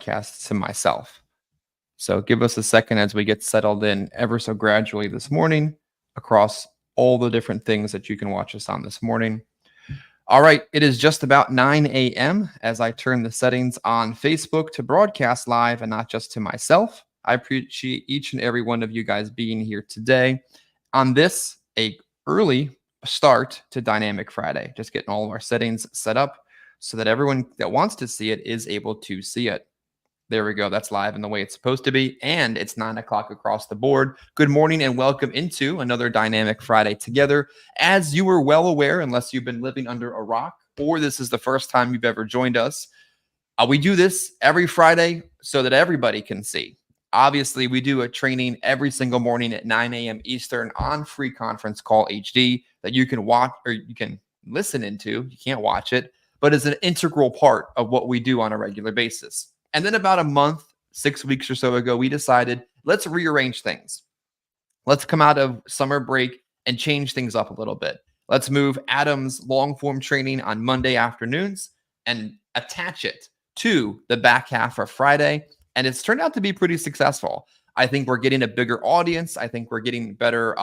broadcast to myself. So give us a second as we get settled in ever so gradually this morning across all the different things that you can watch us on this morning. All right, it is just about 9 a.m. as I turn the settings on Facebook to broadcast live and not just to myself. I appreciate each and every one of you guys being here today on this, a early start to Dynamic Friday. Just getting all of our settings set up so that everyone that wants to see it is able to see it. There we go. That's live in the way it's supposed to be. And it's 9 o'clock across the board. Good morning and welcome into another Dynamic Friday together. As you were well aware, unless you've been living under a rock or this is the first time you've ever joined us, we do this every Friday so that everybody can see. Obviously, we do a training every single morning at 9 a.m. Eastern on Free Conference Call HD that you can watch or you can listen into. You can't watch it, but it's an integral part of what we do on a regular basis. And then about a month, 6 weeks or so ago, we decided, let's rearrange things. Let's come out of summer break and change things up a little bit. Let's move Adam's long form training on Monday afternoons and attach it to the back half of Friday. And it's turned out to be pretty successful. I think we're getting a bigger audience. I think we're getting better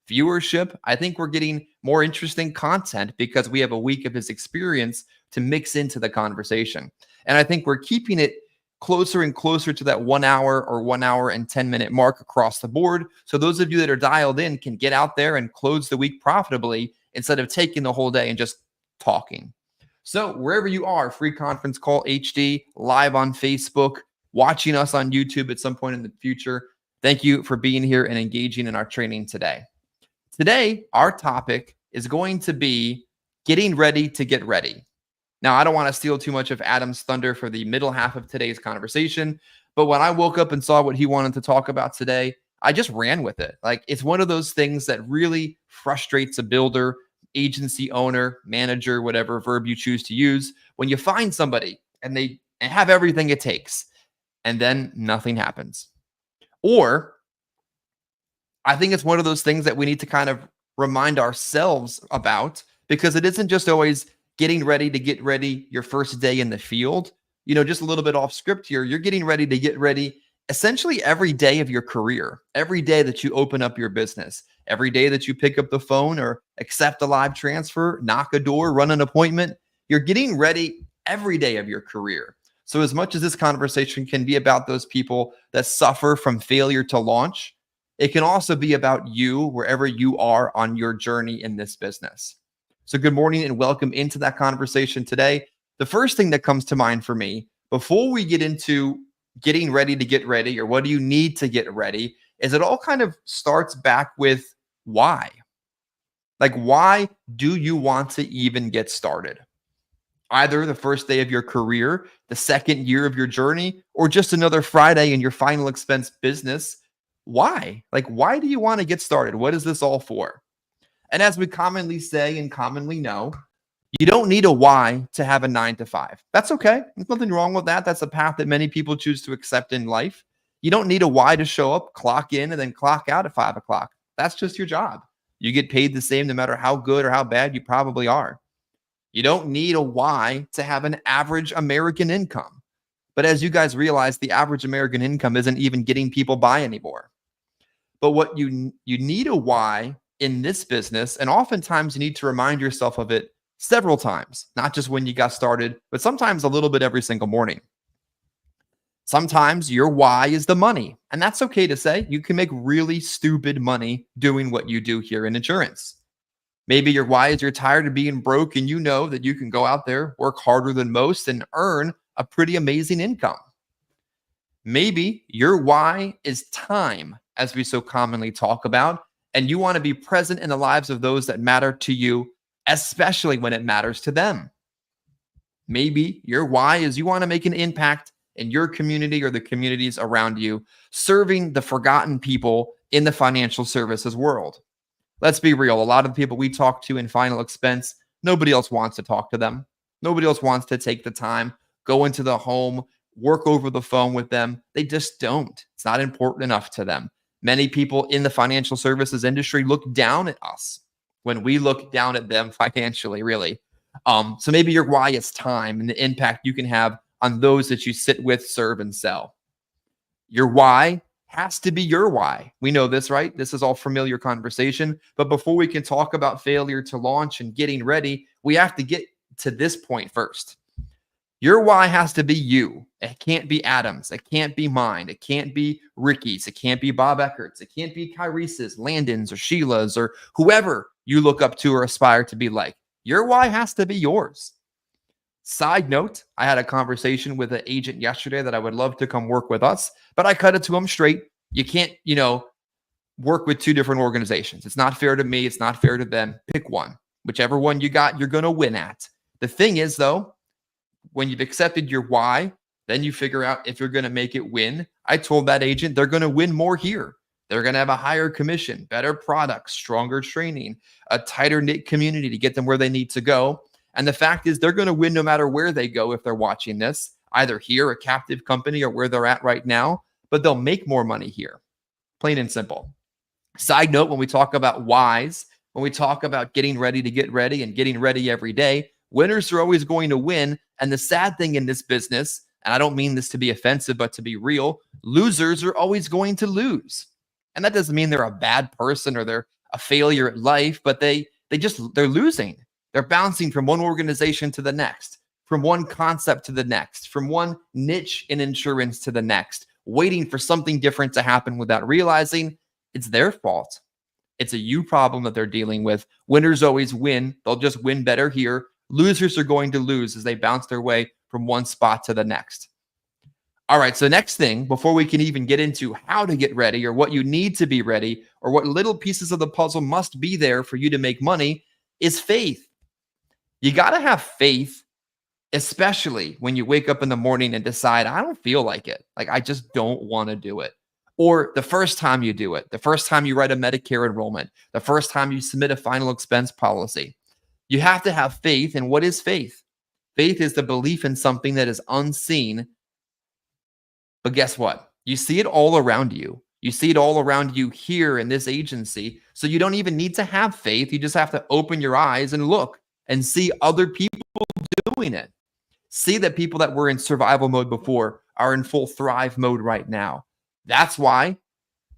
viewership. I think we're getting more interesting content because we have a week of his experience to mix into the conversation. And I think we're keeping it closer and closer to that 1 hour or 1 hour and 10-minute mark across the board. So those of you that are dialed in can get out there and close the week profitably instead of taking the whole day and just talking. So wherever you are, Free Conference Call HD, live on Facebook, watching us on YouTube at some point in the future, thank you for being here and engaging in our training today. Today, our topic is going to be getting ready to get ready. Now, I don't want to steal too much of Adam's thunder for the middle half of today's conversation, but when I woke up and saw what he wanted to talk about today, I just ran with it. Like, it's one of those things that really frustrates a builder, agency owner, manager, whatever verb you choose to use, when you find somebody and they have everything it takes and then nothing happens. Or I think it's one of those things that we need to kind of remind ourselves about, because it isn't just always getting ready to get ready your first day in the field. You know, just a little bit off script here. You're getting ready to get ready essentially every day of your career, every day that you open up your business, every day that you pick up the phone or accept a live transfer, knock a door, run an appointment. You're getting ready every day of your career. So as much as this conversation can be about those people that suffer from failure to launch, it can also be about you wherever you are on your journey in this business. So good morning and welcome into that conversation today. The first thing that comes to mind for me before we get into getting ready to get ready, or what do you need to get ready, is it all kind of starts back with why. Like, why do you want to even get started? Either the first day of your career, the second year of your journey, or just another Friday in your final expense business. Why? Like, why do you want to get started? What is this all for? And as we commonly say and commonly know, you don't need a why to have a 9 to 5. That's okay. There's nothing wrong with that. That's a path that many people choose to accept in life. You don't need a why to show up, clock in, and then clock out at 5 o'clock. That's just your job. You get paid the same no matter how good or how bad you probably are. You don't need a why to have an average American income. But as you guys realize, the average American income isn't even getting people by anymore. But what you need a why in this business, and oftentimes you need to remind yourself of it several times, not just when you got started, but sometimes a little bit every single morning. Sometimes your why is the money, and that's okay to say. You can make really stupid money doing what you do here in insurance. Maybe your why is you're tired of being broke and you know that you can go out there, work harder than most, and earn a pretty amazing income. Maybe your why is time, as we so commonly talk about, and you want to be present in the lives of those that matter to you, especially when it matters to them. Maybe your why is you want to make an impact in your community or the communities around you, serving the forgotten people in the financial services world. Let's be real. A lot of the people we talk to in final expense, nobody else wants to talk to them. Nobody else wants to take the time, go into the home, work over the phone with them. They just don't. It's not important enough to them. Many people in the financial services industry look down at us when we look down at them financially, really. So maybe your why is time and the impact you can have on those that you sit with, serve, and sell. Your why has to be your why. We know this, right? This is all familiar conversation. But before we can talk about failure to launch and getting ready, we have to get to this point first. Your why has to be you. It can't be Adam's. It can't be mine. It can't be Ricky's. It can't be Bob Eckert's. It can't be Kyrese's, Landon's, or Sheila's, or whoever you look up to or aspire to be like. Your why has to be yours. Side note, I had a conversation with an agent yesterday that I would love to come work with us, but I cut it to him straight. You can't, work with two different organizations. It's not fair to me. It's not fair to them. Pick one. Whichever one you got, you're going to win at. The thing is, though, when you've accepted your why, then you figure out if you're going to make it win. I told that agent they're going to win more here. They're going to have a higher commission, better products, stronger training, a tighter knit community to get them where they need to go. And the fact is they're going to win no matter where they go if they're watching this, either here, a captive company, or where they're at right now, but they'll make more money here. Plain and simple. Side note, when we talk about whys, when we talk about getting ready to get ready and getting ready every day, winners are always going to win. And the sad thing in this business, and I don't mean this to be offensive, but to be real, losers are always going to lose. And that doesn't mean they're a bad person or they're a failure at life, but they're losing. They're bouncing from one organization to the next, from one concept to the next, from one niche in insurance to the next, waiting for something different to happen without realizing it's their fault. It's a you problem that they're dealing with. Winners always win. They'll just win better here. Losers are going to lose as they bounce their way from one spot to the next. All right, so next thing, before we can even get into how to get ready or what you need to be ready or what little pieces of the puzzle must be there for you to make money, is faith. You got to have faith, especially when you wake up in the morning and decide, I don't feel like it. Like, I just don't want to do it. Or the first time you do it, the first time you write a Medicare enrollment, the first time you submit a final expense policy. You have to have faith. And what is faith? Faith is the belief in something that is unseen. But guess what? You see it all around you. You see it all around you here in this agency. So you don't even need to have faith. You just have to open your eyes and look and see other people doing it. See that people that were in survival mode before are in full thrive mode right now. That's why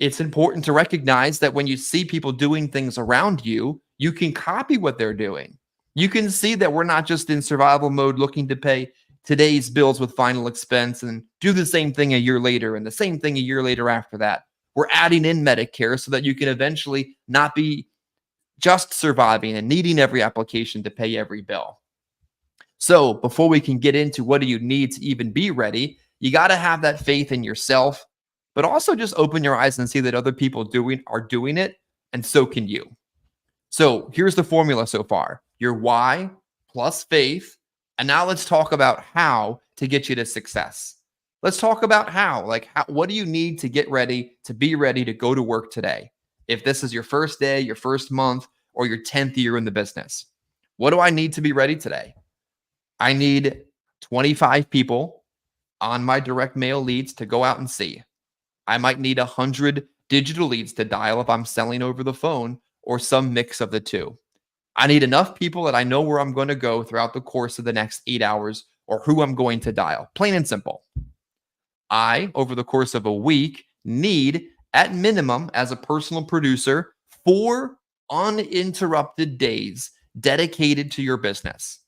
it's important to recognize that when you see people doing things around you, you can copy what they're doing. You can see that we're not just in survival mode looking to pay today's bills with final expense and do the same thing a year later and the same thing a year later after that. We're adding in Medicare so that you can eventually not be just surviving and needing every application to pay every bill. So before we can get into what do you need to even be ready, you got to have that faith in yourself, but also just open your eyes and see that other people are doing it, and so can you. So here's the formula so far. Your why plus faith. And now let's talk about how to get you to success. Let's talk about how. What do you need to get ready, to be ready to go to work today? If this is your first day, your first month, or your 10th year in the business, what do I need to be ready today? I need 25 people on my direct mail leads to go out and see. I might need 100 digital leads to dial if I'm selling over the phone or some mix of the two. I need enough people that I know where I'm going to go throughout the course of the next 8 hours or who I'm going to dial. Plain and simple. I, over the course of a week, need at minimum, as a personal producer, 4 uninterrupted days dedicated to your business.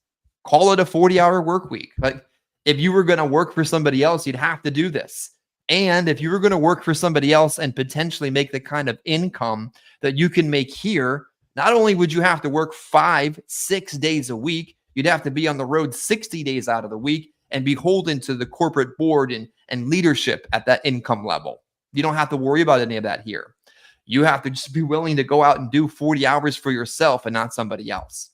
Call it a 40-hour work week. Like, if you were going to work for somebody else, you'd have to do this. And if you were going to work for somebody else and potentially make the kind of income that you can make here, not only would you have to work 5-6 days a week, you'd have to be on the road 60 days out of the week and beholden to the corporate board and leadership at that income level. You don't have to worry about any of that here. You have to just be willing to go out and do 40 hours for yourself and not somebody else.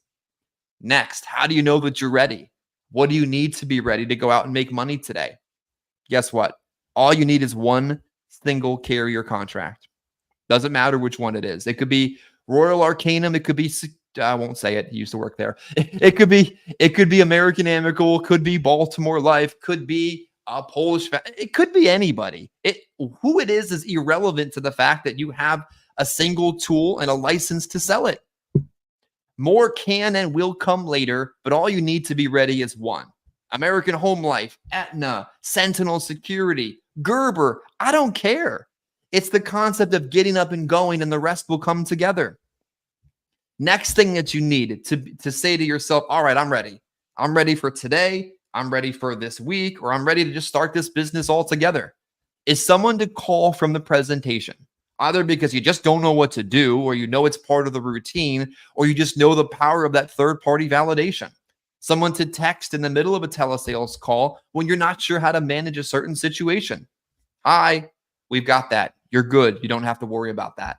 Next, how do you know that you're ready? What do you need to be ready to go out and make money today? Guess what? All you need is one single carrier contract. Doesn't matter which one it is. It could be Royal Arcanum. It could be, I won't say it. He used to work there. It could be American Amicable. Could be Baltimore Life. Could be a Polish. It could be anybody. Who it is irrelevant to the fact that you have a single tool and a license to sell it. More can and will come later, but all you need to be ready is one. American Home Life, Aetna, Sentinel Security, Gerber. I don't care. It's the concept of getting up and going, and the rest will come together. Next thing that you need to say to yourself, all right, I'm ready. I'm ready for today. I'm ready for this week, or I'm ready to just start this business altogether, is someone to call from the presentation, either because you just don't know what to do, or you know it's part of the routine, or you just know the power of that third-party validation. Someone to text in the middle of a telesales call when you're not sure how to manage a certain situation. Hi, we've got that. You're good. You don't have to worry about that.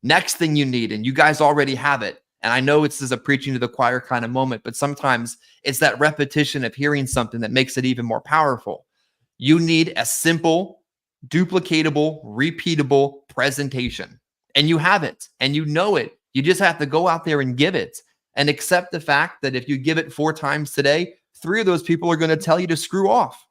Next thing you need, and you guys already have it, and I know this is a preaching to the choir kind of moment, but sometimes it's that repetition of hearing something that makes it even more powerful. You need a simple, duplicatable, repeatable presentation. And you have it, and you know it. You just have to go out there and give it, and accept the fact that if you give it 4 times today, 3 of those people are going to tell you to screw off.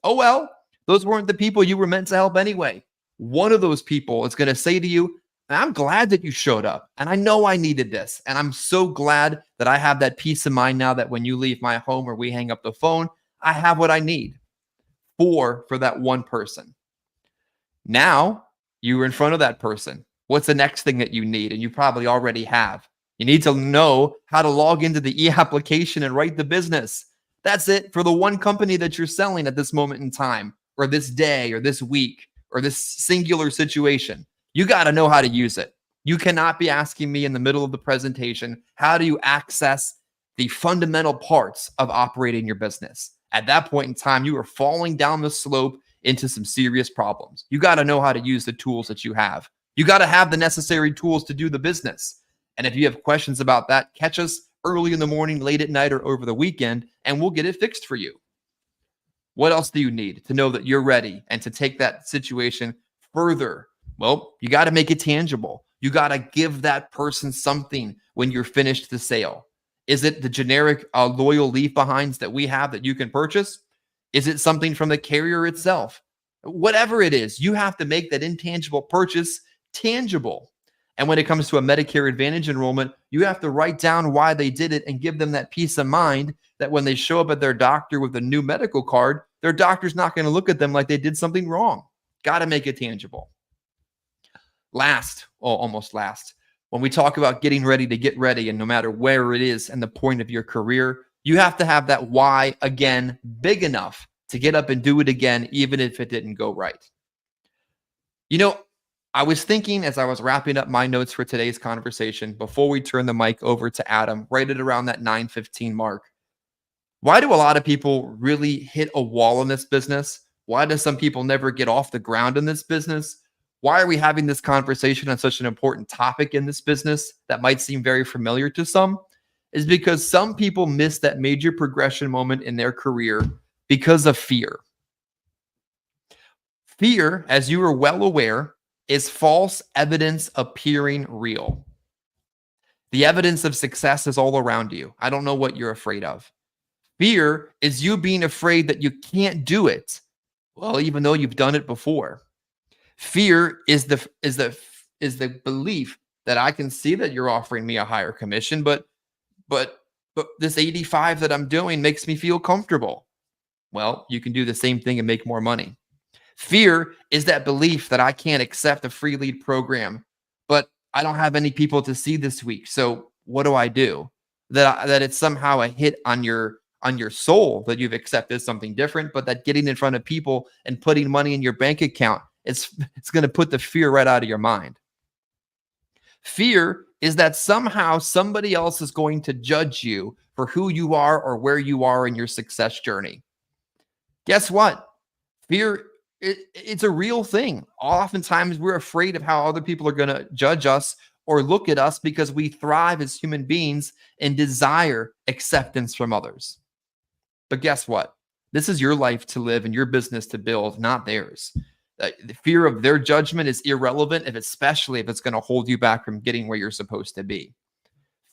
Oh, well, those weren't the people you were meant to help anyway. One of those people is going to say to you, I'm glad that you showed up, and I know I needed this, and I'm so glad that I have that peace of mind now that when you leave my home or we hang up the phone, I have what I need. 4 for that one person. Now you're in front of that person. What's the next thing that you need? And you probably already have. You need to know how to log into the e-application and write the business. That's it for the one company that you're selling at this moment in time, or this day, or this week, or this singular situation. You got to know how to use it. You cannot be asking me in the middle of the presentation, how do you access the fundamental parts of operating your business? At that point in time, you are falling down the slope into some serious problems. You got to know how to use the tools that you have. You got to have the necessary tools to do the business. And if you have questions about that, catch us early in the morning, late at night, or over the weekend, and we'll get it fixed for you. What else do you need to know that you're ready and to take that situation further? Well, you got to make it tangible. You got to give that person something when you're finished the sale. Is it the generic loyal leave behinds that we have that you can purchase? Is it something from the carrier itself? Whatever it is, you have to make that intangible purchase tangible. And when it comes to a Medicare Advantage enrollment, you have to write down why they did it and give them that peace of mind that when they show up at their doctor with a new medical card, their doctor's not going to look at them like they did something wrong. Got to make it tangible. Almost last, when we talk about getting ready to get ready, and no matter where it is and the point of your career, you have to have that why again big enough to get up and do it again, even if it didn't go right. You know, I was thinking as I was wrapping up my notes for today's conversation, before we turn the mic over to Adam, right at around that 9:15 mark, why do a lot of people really hit a wall in this business? Why do some people never get off the ground in this business? Why are we having this conversation on such an important topic in this business that might seem very familiar to some? Is because some people miss that major progression moment in their career because of fear. Fear, as you are well aware, is false evidence appearing real. The evidence of success is all around you. I don't know what you're afraid of. Fear is you being afraid that you can't do it. Well, even though you've done it before. Fear is the belief that I can see that you're offering me a higher commission, but this 85 that I'm doing makes me feel comfortable. Well, you can do the same thing and make more money. Fear is that belief that I can't accept a free lead program, but I don't have any people to see this week. So what do? That it's somehow a hit on your soul that you've accepted something different, but that getting in front of people and putting money in your bank account, it's going to put the fear right out of your mind. Fear is that somehow somebody else is going to judge you for who you are or where you are in your success journey. Guess what? Fear, it's a real thing. Oftentimes we're afraid of how other people are going to judge us or look at us because we thrive as human beings and desire acceptance from others. But guess what? This is your life to live and your business to build, not theirs. The fear of their judgment is irrelevant, especially if it's going to hold you back from getting where you're supposed to be.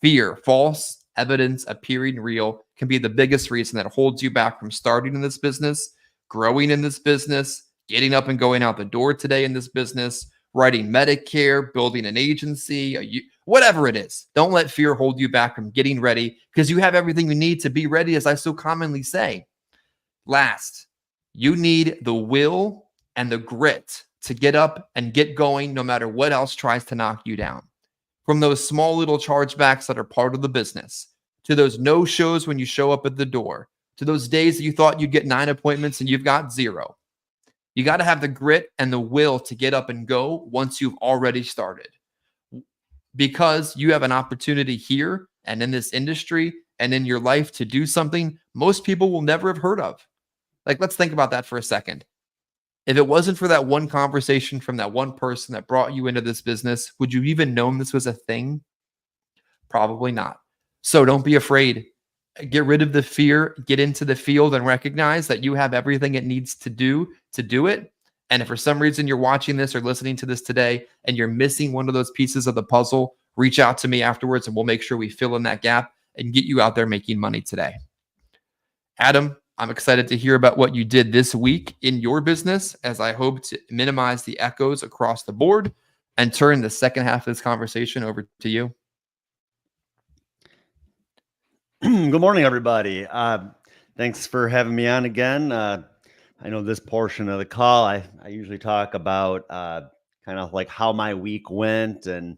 Fear, false evidence appearing real, can be the biggest reason that holds you back from starting in this business, growing in this business, getting up and going out the door today in this business, writing Medicare, building an agency, Whatever it is, don't let fear hold you back from getting ready, because you have everything you need to be ready, as I so commonly say. Last, you need the will and the grit to get up and get going no matter what else tries to knock you down. From those small little chargebacks that are part of the business, to those no shows when you show up at the door, to those days that you thought you'd get 9 appointments and you've got 0. You got to have the grit and the will to get up and go once you've already started, because you have an opportunity here and in this industry and in your life to do something most people will never have heard of. Like, let's think about that for a second. If it wasn't for that one conversation from that one person that brought you into this business, would you even known this was a thing? Probably not. So don't be afraid. Get rid of the fear, get into the field, and recognize that you have everything it needs to do it. And if for some reason you're watching this or listening to this today and you're missing one of those pieces of the puzzle, reach out to me afterwards and we'll make sure we fill in that gap and get you out there making money today. Adam, I'm excited to hear about what you did this week in your business, as I hope to minimize the echoes across the board and turn the second half of this conversation over to you. Good morning, everybody. Thanks for having me on again. I know this portion of the call, I usually talk about kind of like how my week went. And,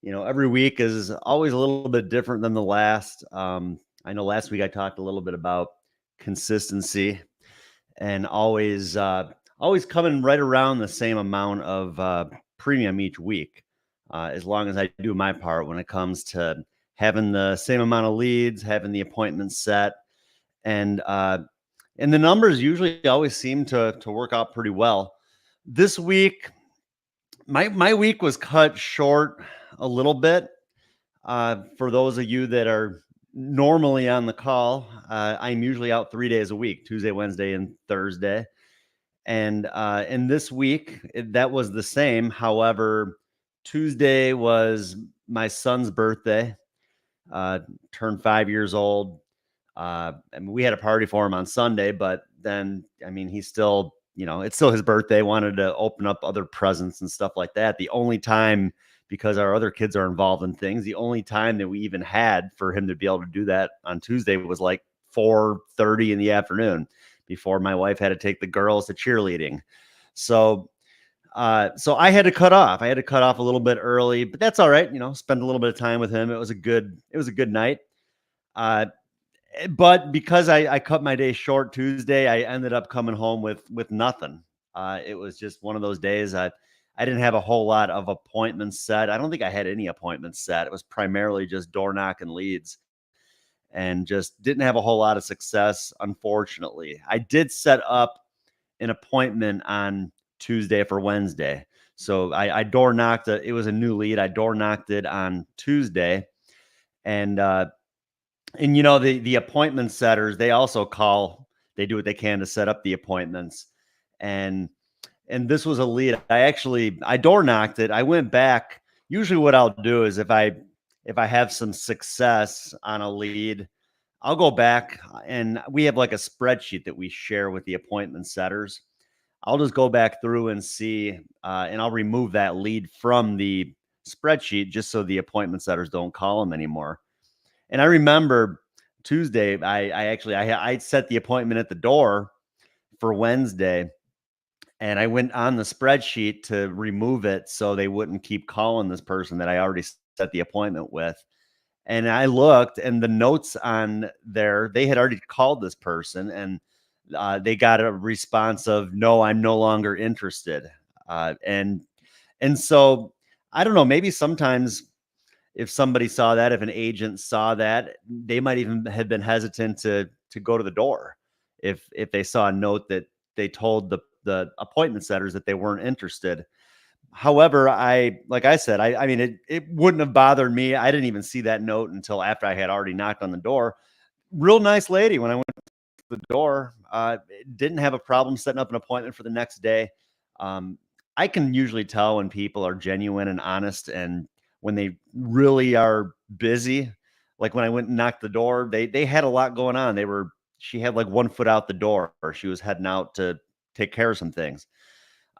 every week is always a little bit different than the last. I know last week I talked a little bit about consistency and always coming right around the same amount of premium each week, as long as I do my part when it comes to having the same amount of leads, having the appointments set, and the numbers usually always seem to work out pretty well. This week, my week was cut short a little bit. For those of you that are normally on the call, I'm usually out 3 days a week, Tuesday, Wednesday, and Thursday. And this week, that was the same. However, Tuesday was my son's birthday. Turned 5 years old. We had a party for him on Sunday, but then, he's still, it's still his birthday, wanted to open up other presents and stuff like that. The only time, because our other kids are involved in things, the only time that we even had for him to be able to do that on Tuesday was like 4:30 in the afternoon, before my wife had to take the girls to cheerleading. So I had to cut off. I had to cut off a little bit early, but that's all right. Spend a little bit of time with him. It was a good night. But because I cut my day short Tuesday, I ended up coming home with nothing. It was just one of those days. I didn't have a whole lot of appointments set. I don't think I had any appointments set. It was primarily just door knocking leads, and just didn't have a whole lot of success, unfortunately. I did set up an appointment on Tuesday for Wednesday. So I door knocked it. It was a new lead. I door knocked it on Tuesday. And the appointment setters, they also call, they do what they can to set up the appointments. And this was a lead. I door knocked it. I went back. Usually what I'll do is if I have some success on a lead, I'll go back, and we have like a spreadsheet that we share with the appointment setters. I'll just go back through and see, and I'll remove that lead from the spreadsheet just so the appointment setters don't call them anymore. And I remember Tuesday, I set the appointment at the door for Wednesday, and I went on the spreadsheet to remove it so they wouldn't keep calling this person that I already set the appointment with. And I looked, and the notes on there, they had already called this person, and they got a response of, no, I'm no longer interested. And so I don't know, maybe sometimes if somebody saw that, if an agent saw that, they might even have been hesitant to go to the door if they saw a note that they told the appointment setters that they weren't interested. However, like I said, it wouldn't have bothered me. I didn't even see that note until after I had already knocked on the door. Real nice lady. When I went to the door, didn't have a problem setting up an appointment for the next day. I can usually tell when people are genuine and honest, and when they really are busy. Like when I went and knocked the door, they had a lot going on. She had like 1 foot out the door, or she was heading out to take care of some things.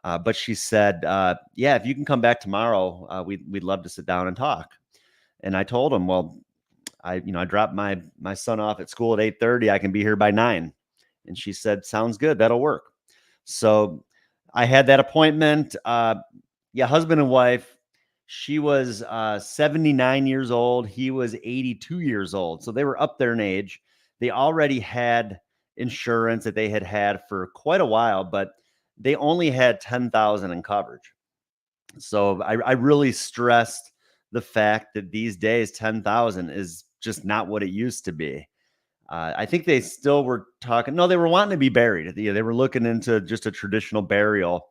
But she said, yeah, if you can come back tomorrow, we'd love to sit down and talk. And I told him, well, I dropped my son off at school at 8:30. I can be here by 9. And she said, sounds good. That'll work. So I had that appointment. Yeah, husband and wife. She was 79 years old. He was 82 years old. So they were up there in age. They already had insurance that they had had for quite a while, but they only had 10,000 in coverage. So I really stressed the fact that these days 10,000 is just not what it used to be. I think they still were talking. No, they were wanting to be buried. They were looking into just a traditional burial,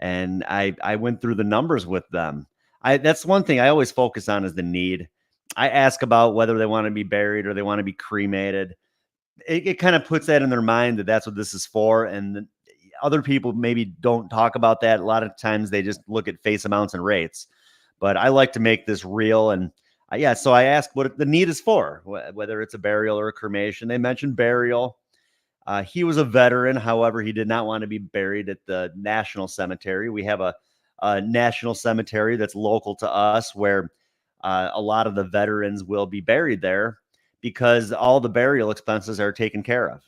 and I went through the numbers with them. That's one thing I always focus on is the need. I ask about whether they want to be buried or they want to be cremated. It kind of puts that in their mind that that's what this is for, and other people maybe don't talk about that. A lot of times they just look at face amounts and rates, but I like to make this real. And yeah, so I asked what the need is for, whether it's a burial or a cremation. They mentioned burial. He was a veteran. However, he did not want to be buried at the national cemetery. We have a national cemetery that's local to us where a lot of the veterans will be buried there because all the burial expenses are taken care of.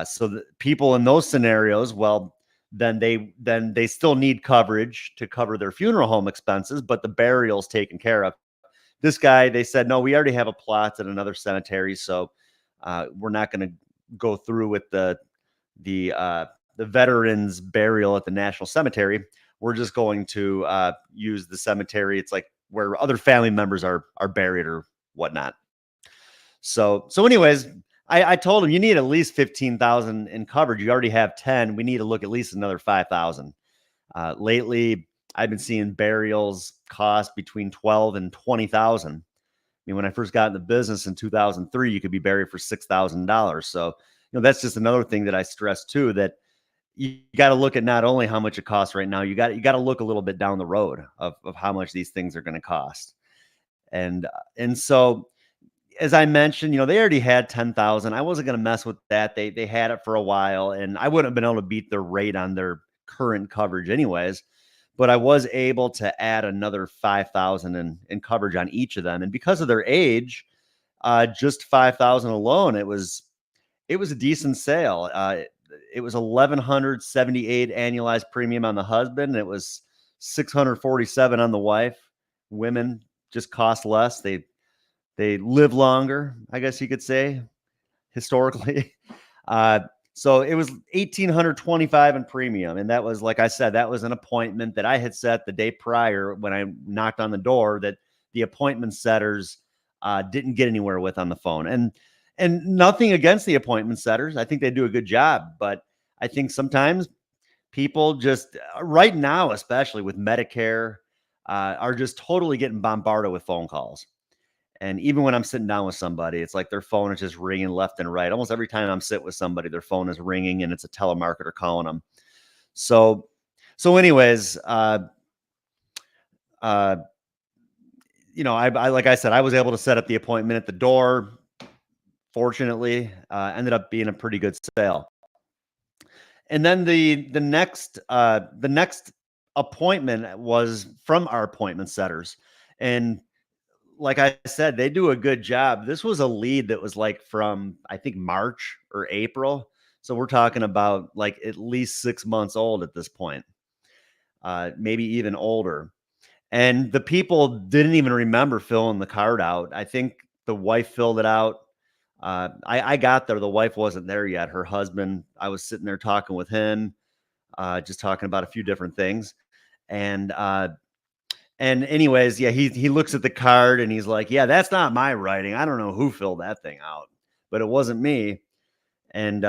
So the people in those scenarios, well, then they still need coverage to cover their funeral home expenses, but the burial's taken care of. This guy, they said, no, we already have a plot at another cemetery, so we're not going to go through with the veterans burial at the national cemetery. We're just going to use the cemetery. It's like where other family members are buried or whatnot. So anyways, I told him you need at least 15,000 in coverage. You already have 10. We need to look at least another 5,000. Lately, I've been seeing burials cost between 12 and 20,000. I mean, when I first got in the business in 2003, you could be buried for $6,000. So, that's just another thing that I stress too, that you got to look at not only how much it costs right now, you got to look a little bit down the road of how much these things are going to cost. And so, as I mentioned, they already had 10,000. I wasn't going to mess with that. They had it for a while, and I wouldn't have been able to beat their rate on their current coverage anyways. But I was able to add another 5,000 in coverage on each of them. And because of their age, just 5,000 alone, it was a decent sale. It was 1,178 annualized premium on the husband. And it was 647 on the wife. Women just cost less. They live longer, I guess you could say, historically. So it was 1,825 in premium. And that was, like I said, that was an appointment that I had set the day prior when I knocked on the door that the appointment setters didn't get anywhere with on the phone. And nothing against the appointment setters. I think they do a good job. But I think sometimes people just, right now, especially with Medicare, are just totally getting bombarded with phone calls. And even when I'm sitting down with somebody, it's like their phone is just ringing left and right. Almost every time I'm sitting with somebody, their phone is ringing and it's a telemarketer calling them. So anyways, I like I said, I was able to set up the appointment at the door. Fortunately, ended up being a pretty good sale. And then the next appointment was from our appointment setters. And like I said, they do a good job. This was a lead that was like from, I think, March or April. So we're talking about like at least 6 months old at this point, maybe even older. And the people didn't even remember filling the card out. I think the wife filled it out. I got there. The wife wasn't there yet. Her husband, I was sitting there talking with him, just talking about a few different things. And anyways, yeah, he looks at the card and he's like, yeah, that's not my writing. I don't know who filled that thing out, but it wasn't me. And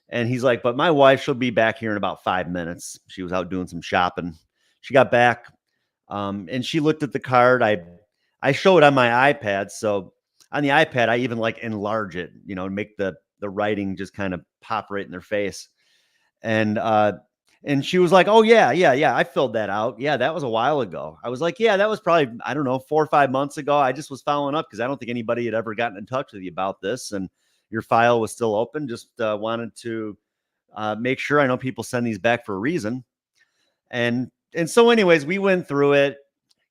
he's like, but my wife, she'll be back here in about 5 minutes. She was out doing some shopping. She got back, and she looked at the card. I show it on my iPad. So on the iPad, I even like enlarge it, make the writing just kind of pop right in their face. And she was like, oh, yeah, I filled that out. Yeah, that was a while ago. I was like, yeah, that was probably, I don't know, 4 or 5 months ago. I just was following up because I don't think anybody had ever gotten in touch with you about this. And your file was still open. Just wanted to make sure. I know people send these back for a reason. And so anyways, we went through it.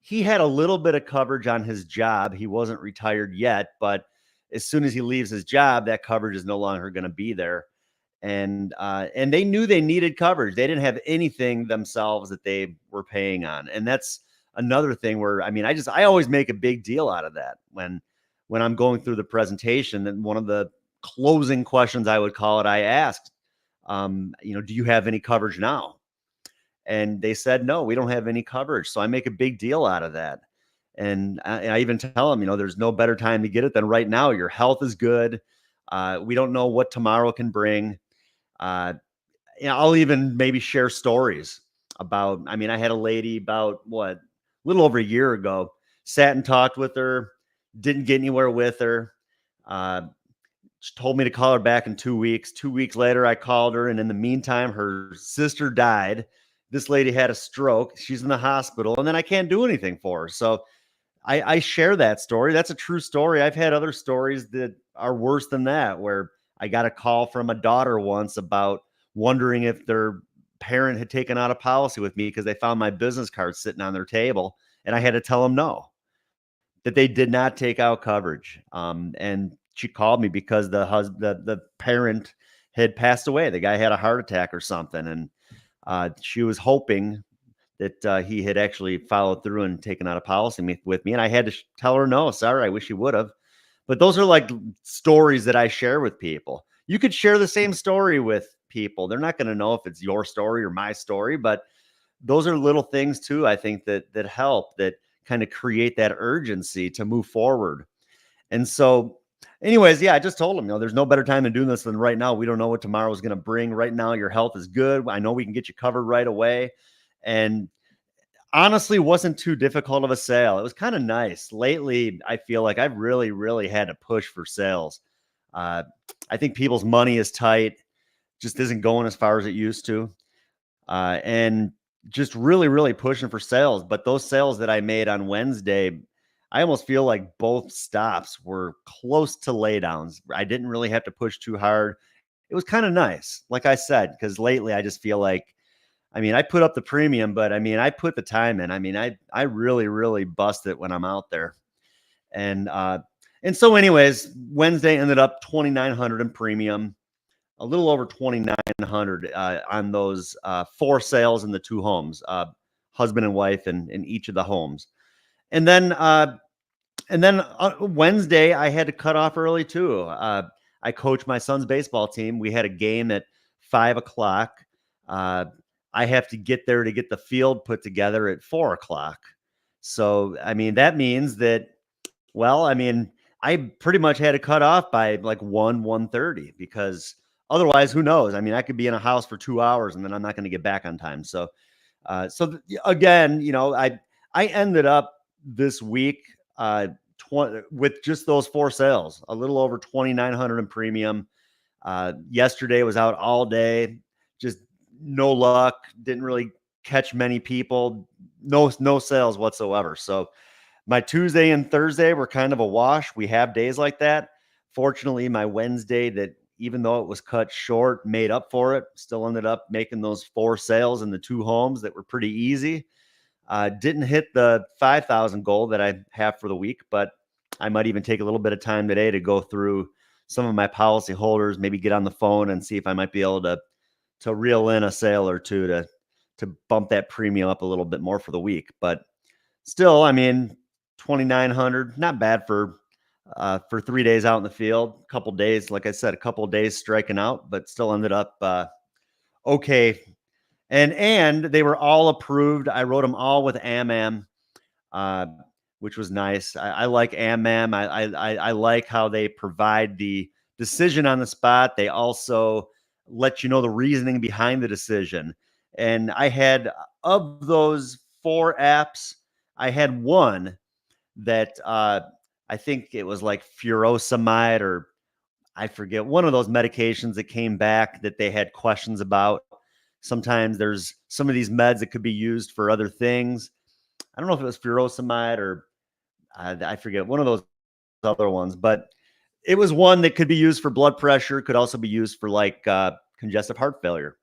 he had a little bit of coverage on his job. He wasn't retired yet, but as soon as he leaves his job, that coverage is no longer going to be there. And they knew they needed coverage. They didn't have anything themselves that they were paying on. And that's another thing where, I mean, I always make a big deal out of that when I'm going through the presentation. And one of the closing questions, I would call it, I asked, do you have any coverage now? And they said, no, we don't have any coverage. So I make a big deal out of that. And I even tell them, there's no better time to get it than right now. Your health is good. We don't know what tomorrow can bring. I'll even maybe share stories about, I had a lady about a little over a year ago, sat and talked with her, didn't get anywhere with her. She told me to call her back in 2 weeks. 2 weeks later, I called her. And in the meantime, her sister died. This lady had a stroke. She's in the hospital, and then I can't do anything for her. So I share that story. That's a true story. I've had other stories that are worse than that, where I got a call from a daughter once about wondering if their parent had taken out a policy with me because they found my business card sitting on their table. And I had to tell them no, that they did not take out coverage. And she called me because the parent had passed away. The guy had a heart attack or something. And she was hoping that he had actually followed through and taken out a policy with me. And I had to tell her, no, sorry, I wish you would have. But those are like stories that I share with people. You could share the same story with people. They're not going to know if it's your story or my story, but those are little things too, I think, that help, that kind of create that urgency to move forward. And so anyways, yeah, I just told them, there's no better time to do this than right now. We don't know what tomorrow is going to bring. Right now, your health is good. I know we can get you covered right away. And honestly, wasn't too difficult of a sale. It was kind of nice. Lately, I feel like I've really, really had to push for sales. I think people's money is tight, just isn't going as far as it used to. And just really, really pushing for sales. But those sales that I made on Wednesday, I almost feel like both stops were close to laydowns. I didn't really have to push too hard. It was kind of nice, like I said, because lately I just feel like, I put up the premium, but I put the time in. I really, really bust it when I'm out there. And so anyways, Wednesday ended up 2,900 in premium, a little over 2,900 on those 4 sales in the 2 homes, husband and wife in each of the homes. And then Wednesday, I had to cut off early too. I coach my son's baseball team. We had a game at 5:00. I have to get there to get the field put together at 4:00. So, that means that, I pretty much had to cut off by like 1:30, because otherwise, who knows? I could be in a house for 2 hours and then I'm not going to get back on time. So, again, I ended up this week with just those 4 sales, a little over 2,900 in premium. Yesterday was out all day, just no luck, didn't really catch many people, no sales whatsoever. So my Tuesday and Thursday were kind of a wash. We have days like that. Fortunately, my Wednesday, that even though it was cut short, made up for it. Still ended up making those 4 sales in the 2 homes that were pretty easy. Didn't hit the 5,000 goal that I have for the week, but I might even take a little bit of time today to go through some of my policy holders, maybe get on the phone and see if I might be able to reel in a sale or two to bump that premium up a little bit more for the week. But still, 2,900, not bad for 3 days out in the field. A couple days, like I said, a couple of days striking out, but still ended up okay. And they were all approved. I wrote them all with AMAM, which was nice. I like AMAM. I like how they provide the decision on the spot. They also let you know the reasoning behind the decision. And I had, of those 4 apps, I had one that I think it was like furosemide, or I forget, one of those medications that came back that they had questions about. Sometimes there's some of these meds that could be used for other things. I don't know if it was furosemide or I forget, one of those other ones, but it was one that could be used for blood pressure, could also be used for like congestive heart failure.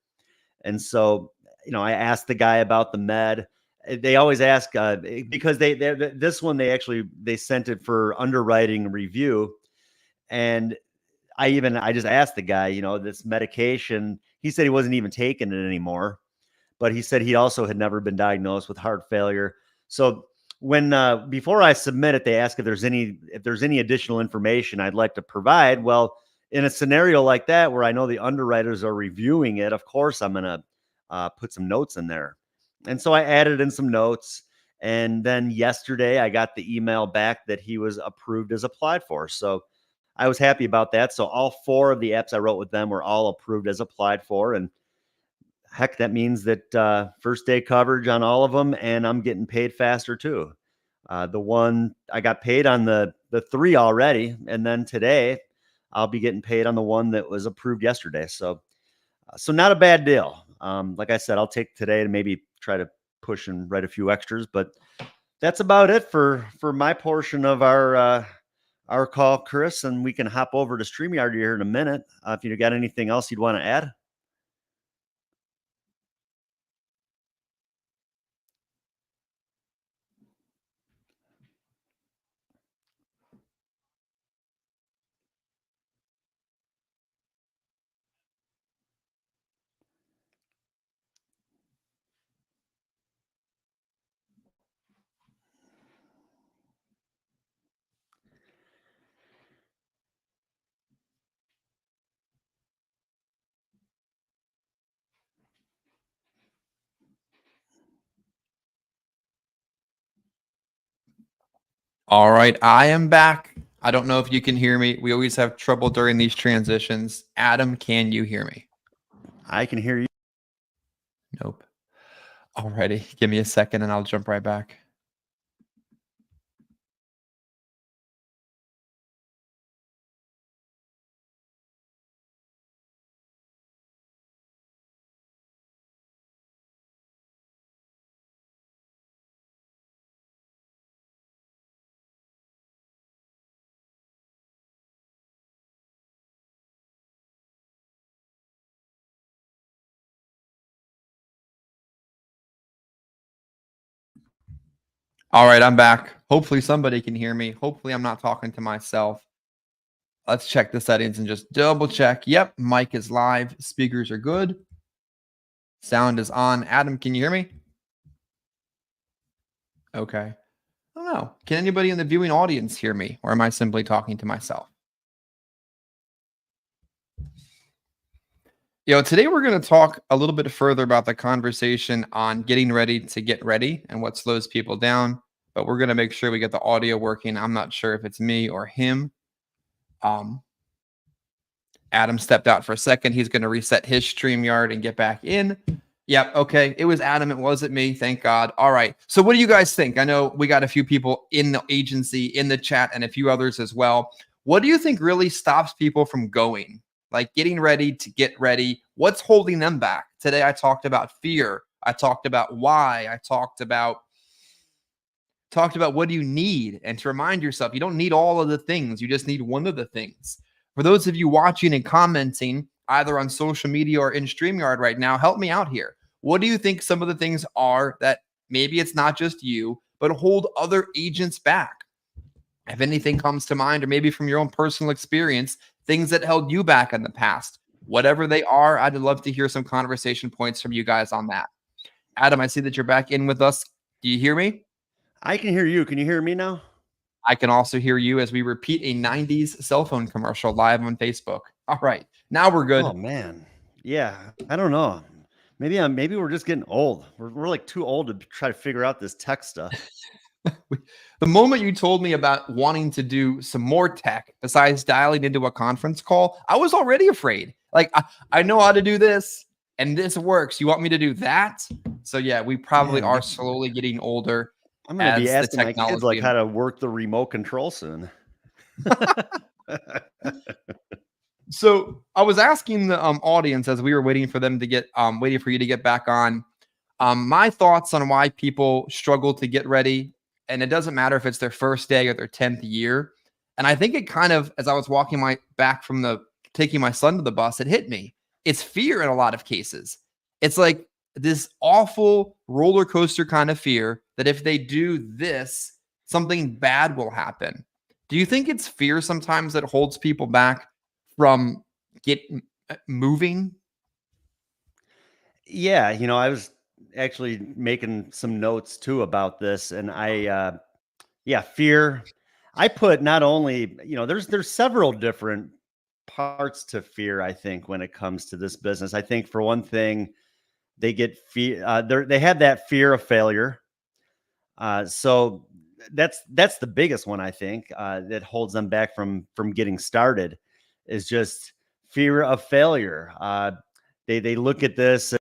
And so, I asked the guy about the med, They always ask because this one they sent it for underwriting review, and I just asked the guy, this medication. He said he wasn't even taking it anymore, but he said he also had never been diagnosed with heart failure. So when before I submit it, they ask if there's any additional information I'd like to provide. Well, in a scenario like that where I know the underwriters are reviewing it, of course I'm gonna put some notes in there. And so I added in some notes. And then yesterday I got the email back that he was approved as applied for. So I was happy about that. So all four of the apps I wrote with them were all approved as applied for. And heck, that means that first day coverage on all of them, and I'm getting paid faster too. The one I got paid on the three already, and then today I'll be getting paid on the one that was approved yesterday. So not a bad deal. Like I said, I'll take today to maybe try to push and write a few extras, but that's about it for my portion of our call, Chris. And we can hop over to StreamYard here in a minute. If you got anything else you'd want to add. All right, I am back. I don't know if you can hear me. We always have trouble during these transitions. Adam, can you hear me? I can hear you. Nope. Alrighty, give me a second and I'll jump right back. All right, I'm back. Hopefully somebody can hear me. Hopefully I'm not talking to myself. Let's check the settings and just double check. Yep, mic is live. Speakers are good. Sound is on. Adam, can you hear me? Okay. I don't know. Can anybody in the viewing audience hear me? Or am I simply talking to myself? Today we're going to talk a little bit further about the conversation on getting ready to get ready and what slows people down. But we're going to make sure we get the audio working. I'm not sure if it's me or him. Adam stepped out for a second. He's going to reset his StreamYard and get back in. Yep. Okay. It was Adam. It wasn't me. Thank God. All right. So what do you guys think? I know we got a few people in the agency, in the chat, and a few others as well. What do you think really stops people from going? Like getting ready to get ready. What's holding them back? Today I talked about fear. I talked about why. I talked about what do you need, and to remind yourself you don't need all of the things. You just need one of the things. For those of you watching and commenting either on social media or in StreamYard right now, help me out here. What do you think some of the things are that maybe it's not just you, but hold other agents back? If anything comes to mind, or maybe from your own personal experience, things that held you back in the past, whatever they are, I'd love to hear some conversation points from you guys on that. Adam, I see that you're back in with us. Do you hear me? I can hear you. Can you hear me now? I can also hear you as we repeat a 90s cell phone commercial live on Facebook. All right. Now we're good. Oh man. Yeah. I don't know. Maybe we're just getting old. We're like too old to try to figure out this tech stuff. The moment you told me about wanting to do some more tech besides dialing into a conference call, I was already afraid. Like, I know how to do this and this works. You want me to do that? So yeah, we probably are slowly getting older. I'm going to be asking my kids like how to work the remote control soon. So I was asking the audience as we were waiting for them to get waiting for you to get back on. My thoughts on why people struggle to get ready, and it doesn't matter if it's their first day or their 10th year. And I think it kind of, as I was walking back from taking my son to the bus, it hit me. It's fear in a lot of cases. It's like this awful roller coaster kind of fear that if they do this, something bad will happen. Do you think it's fear sometimes that holds people back from moving? Yeah, I was actually making some notes too about this, and yeah, fear. I put not only, there's several different parts to fear. I think when it comes to this business, I think for one thing, they get fear. They have that fear of failure. So that's the biggest one I think that holds them back from getting started is just fear of failure. They look at this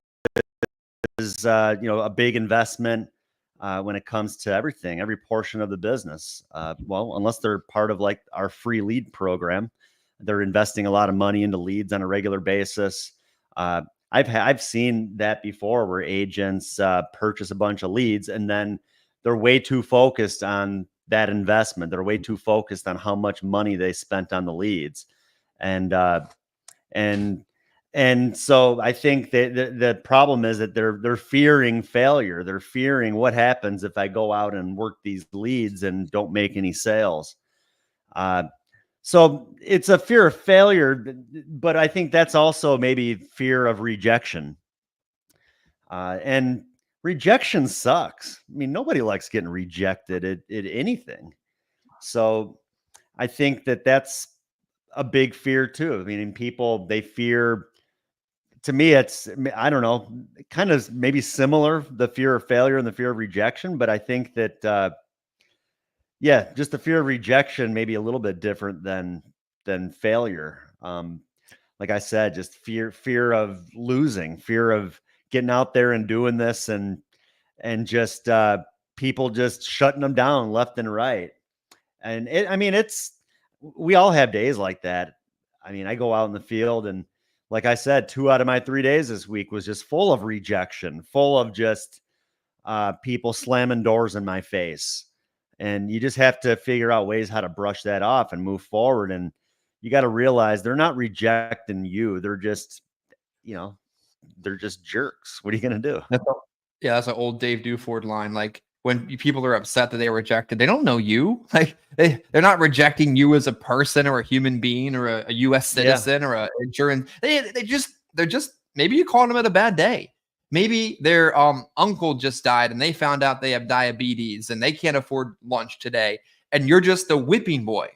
as a big investment when it comes to everything, every portion of the business. Well, unless they're part of like our free lead program, they're investing a lot of money into leads on a regular basis. Uh, I've seen that before, where agents purchase a bunch of leads and then they're way too focused on that investment. They're way too focused on how much money they spent on the leads, and and and so I think that the problem is that they're fearing failure. They're fearing what happens if I go out and work these leads and don't make any sales. Uh, so it's a fear of failure, but I think that's also maybe fear of rejection. And rejection sucks. I mean, nobody likes getting rejected at anything. So I think that that's a big fear too. I mean, people, they fear, to me, I don't know, kind of maybe similar, the fear of failure and the fear of rejection. But I think that, yeah, just the fear of rejection, maybe a little bit different than failure. Like I said, just fear of losing, fear of getting out there and doing this and just people just shutting them down left and right. And I mean, we all have days like that. I mean, I go out in the field and like I said, 2 out of my 3 days this week was just full of rejection, full of just people slamming doors in my face. And you just have to figure out ways how to brush that off and move forward. And you got to realize they're not rejecting you. They're just, you know, they're just jerks. What are you going to do? Yeah, that's an old Dave Duford line. Like when people are upset that they were rejected, they don't know you. Like they're not rejecting you as a person or a human being or a U.S. citizen or a insurance. They're just maybe you called them at a bad day. Maybe their uncle just died and they found out they have diabetes and they can't afford lunch today, and you're just a whipping boy.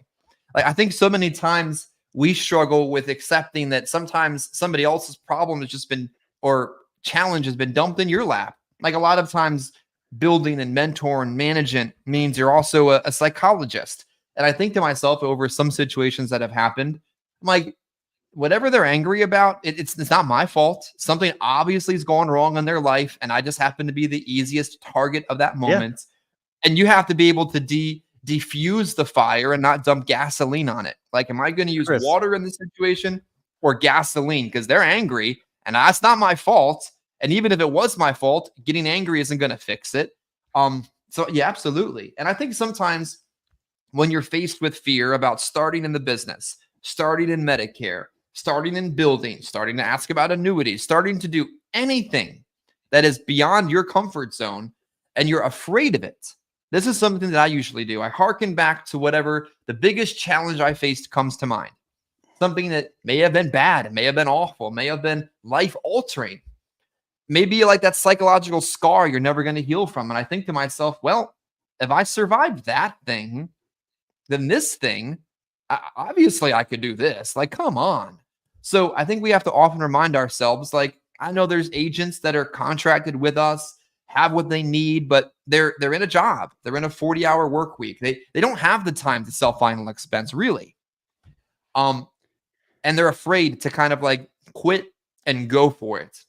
Like I think so many times we struggle with accepting that sometimes somebody else's problem has just been or challenge has been dumped in your lap. Like a lot of times, building and mentor and management means you're also a psychologist. And I think to myself over some situations that have happened, I'm like, whatever they're angry about, it's not my fault. Something obviously has gone wrong in their life, and I just happen to be the easiest target of that Yeah. moment. And you have to be able to diffuse the fire and not dump gasoline on it. Like, am I going to use Chris, water in this situation or gasoline? Because they're angry, and that's not my fault. And even if it was my fault, getting angry isn't going to fix it. So yeah, absolutely. And I think sometimes when you're faced with fear about starting in the business, starting in Medicare, starting in building, starting to ask about annuities, starting to do anything that is beyond your comfort zone and you're afraid of it, this is something that I usually do. I hearken back to whatever the biggest challenge I faced comes to mind. Something that may have been bad, it may have been awful, may have been life altering. Maybe like that psychological scar you're never going to heal from. And I think to myself, well, if I survived that thing, then this thing, obviously I could do this. Like, come on. So I think we have to often remind ourselves, like, I know there's agents that are contracted with us, have what they need, but they're in a job. They're in a 40-hour work week. They don't have the time to sell final expense, really. And they're afraid to kind of like quit and go for it.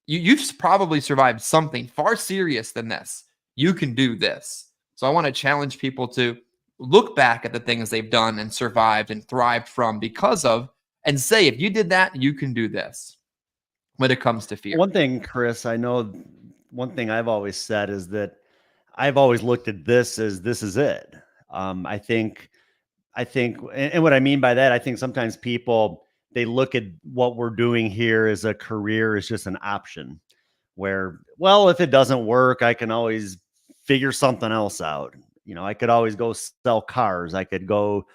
You've probably survived something far serious than this. You can do this. So I want to challenge people to look back at the things they've done and survived and thrived from because of, and say, if you did that, you can do this when it comes to fear. one thing, Chris, I know one thing I've always said is that I've always looked at this as this is it. I think, and what I mean by that, I think sometimes people, they look at what we're doing here as a career as just an option. where, well, if it doesn't work, I can always figure something else out. I could always go sell cars. I could go,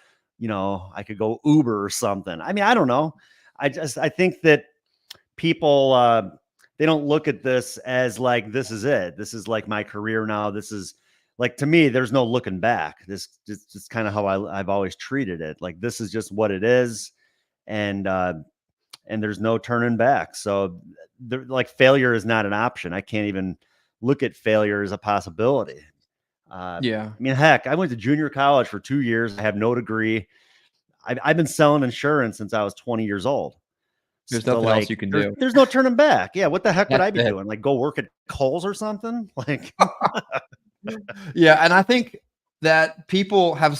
I could go Uber or something. I mean, I don't know. I think that people, they don't look at this as like, this is it. This is like my career now. This is like, to me, there's no looking back. This is kind of how I've always treated it. Like, this is just what it is. And there's no turning back. So like, failure is not an option. I can't even look at failure as a possibility. Yeah. I mean, heck, I went to junior college for 2 years. I have no degree. I've been selling insurance since I was 20 years old. There's So nothing else like, you can do. there's no turning back. Yeah. What the heck would That's I be it. doing? Like, go work at Kohl's or something? Like, Yeah, and I think that people have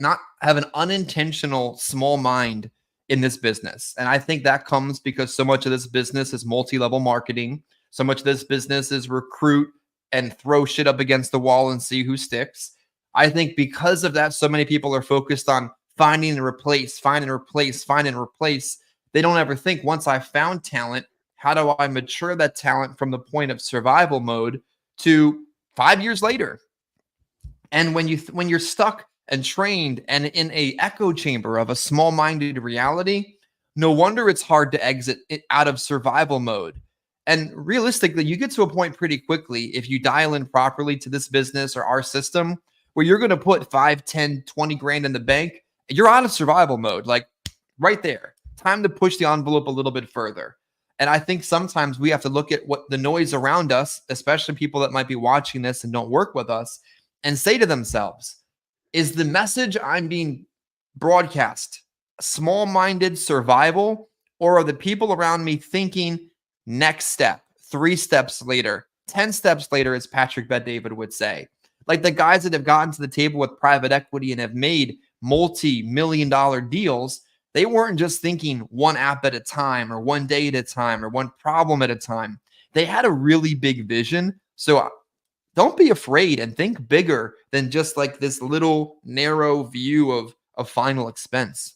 not have an unintentional small mind in this business. And I think that comes because so much of this business is multi-level marketing. So much of this business is recruit and throw shit up against the wall and see who sticks. I think because of that, so many people are focused on finding and replace, find and replace, find and replace. They don't ever think, once I found talent, how do I mature that talent from the point of survival mode to 5 years later? And when you're stuck and trained and in a echo chamber of a small-minded reality, no wonder it's hard to exit it out of survival mode. And realistically, you get to a point pretty quickly, if you dial in properly to this business or our system, where you're going to put 5, 10, 20 grand in the bank, you're out of survival mode, like right there. Time to push the envelope a little bit further. And I think sometimes we have to look at what the noise around us, especially people that might be watching this and don't work with us, and say to themselves, is the message I'm being broadcast small-minded survival, or are the people around me thinking next step, 3 steps later, 10 steps later, as Patrick Bet-David would say? Like the guys that have gotten to the table with private equity and have made multi-million-dollar deals, they weren't just thinking one app at a time or one day at a time or one problem at a time. They had a really big vision. So don't be afraid and think bigger than just like this little narrow view of final expense.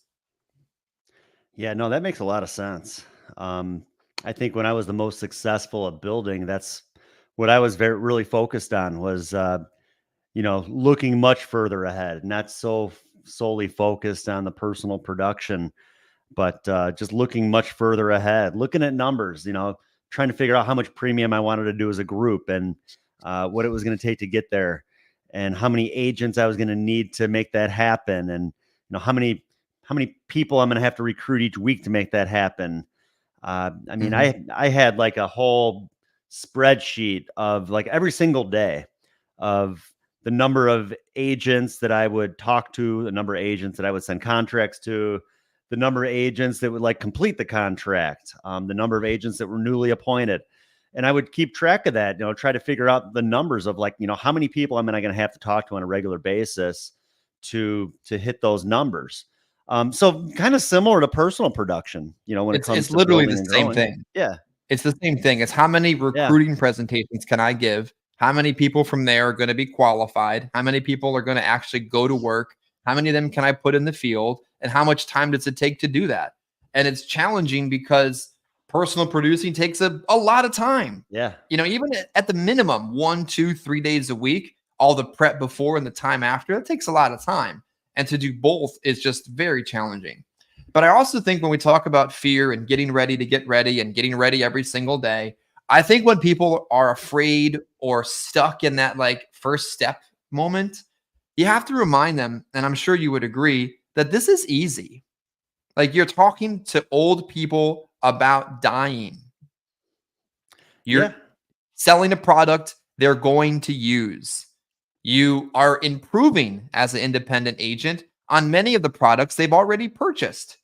yeah, no, that makes a lot of sense. I think when I was the most successful at building, that's what I was really focused on was, looking much further ahead, not so solely focused on the personal production, but just looking much further ahead, looking at numbers, trying to figure out how much premium I wanted to do as a group, and what it was going to take to get there, and how many agents I was going to need to make that happen, and how many people I'm going to have to recruit each week to make that happen. I mean, I had like a whole spreadsheet of like every single day of the number of agents that I would talk to, the number of agents that I would send contracts to, the number of agents that would like complete the contract, the number of agents that were newly appointed. And I would keep track of that, try to figure out the numbers of like, how many people am I going to have to talk to on a regular basis to hit those numbers. So kind of similar to personal production, when it comes It's to literally building the and same growing. thing. Yeah. It's the same thing. It's how many Yeah. recruiting presentations can I give? How many people from there are going to be qualified? How many people are going to actually go to work? How many of them can I put in the field? And how much time does it take to do that? And it's challenging because personal producing takes a lot of time. Yeah. Even at the minimum, 1, 2, 3 days a week, all the prep before and the time after, that takes a lot of time. And to do both is just very challenging. But I also think when we talk about fear and getting ready to get ready and getting ready every single day, I think when people are afraid or stuck in that like first step moment, you have to remind them, and I'm sure you would agree, that this is easy. Like you're talking to old people about dying. You're selling a product they're going to use. You are improving as an independent agent on many of the products they've already purchased.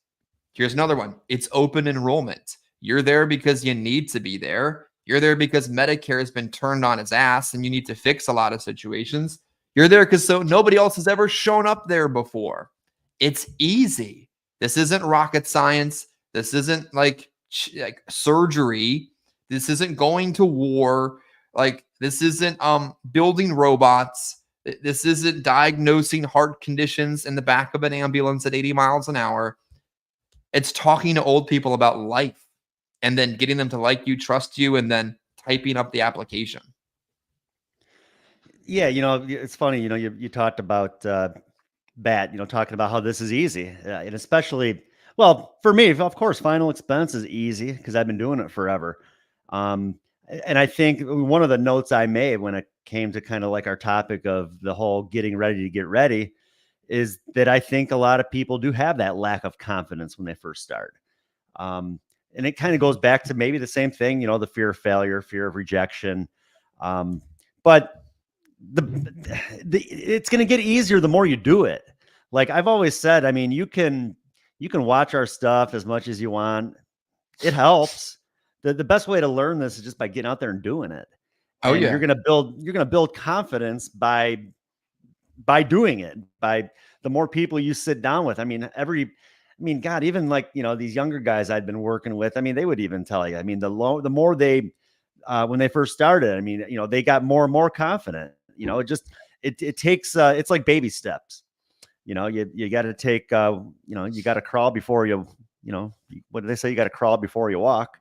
Here's another one. It's open enrollment. You're there because you need to be there. You're there because Medicare has been turned on its ass and you need to fix a lot of situations. You're there because nobody else has ever shown up there before. It's easy. This isn't rocket science. This isn't like surgery. This isn't going to war. Like this isn't building robots. This isn't diagnosing heart conditions in the back of an ambulance at 80 miles an hour. It's talking to old people about life and then getting them to like you, trust you, and then typing up the application. Yeah, it's funny. You talked about talking about how this is easy, and especially, well, for me, of course, final expense is easy because I've been doing it forever. Um, and I think one of the notes I made when it came to kind of like our topic of the whole getting ready to get ready is that I think a lot of people do have that lack of confidence when they first start. Um, and it kind of goes back to maybe the same thing, the fear of failure, fear of rejection. But it's going to get easier the more you do it. Like I've always said, I mean, you can watch our stuff as much as you want. It helps. The best way to learn this is just by getting out there and doing it. Oh And yeah. you're going to build confidence by doing it, by the more people you sit down with. God, even like, these younger guys I'd been working with, I mean, they would even tell you, I mean, the more they, when they first started, I mean, they got more and more confident, it takes, it's like baby steps, you got to take, you got to crawl before what do they say? You got to crawl before you walk,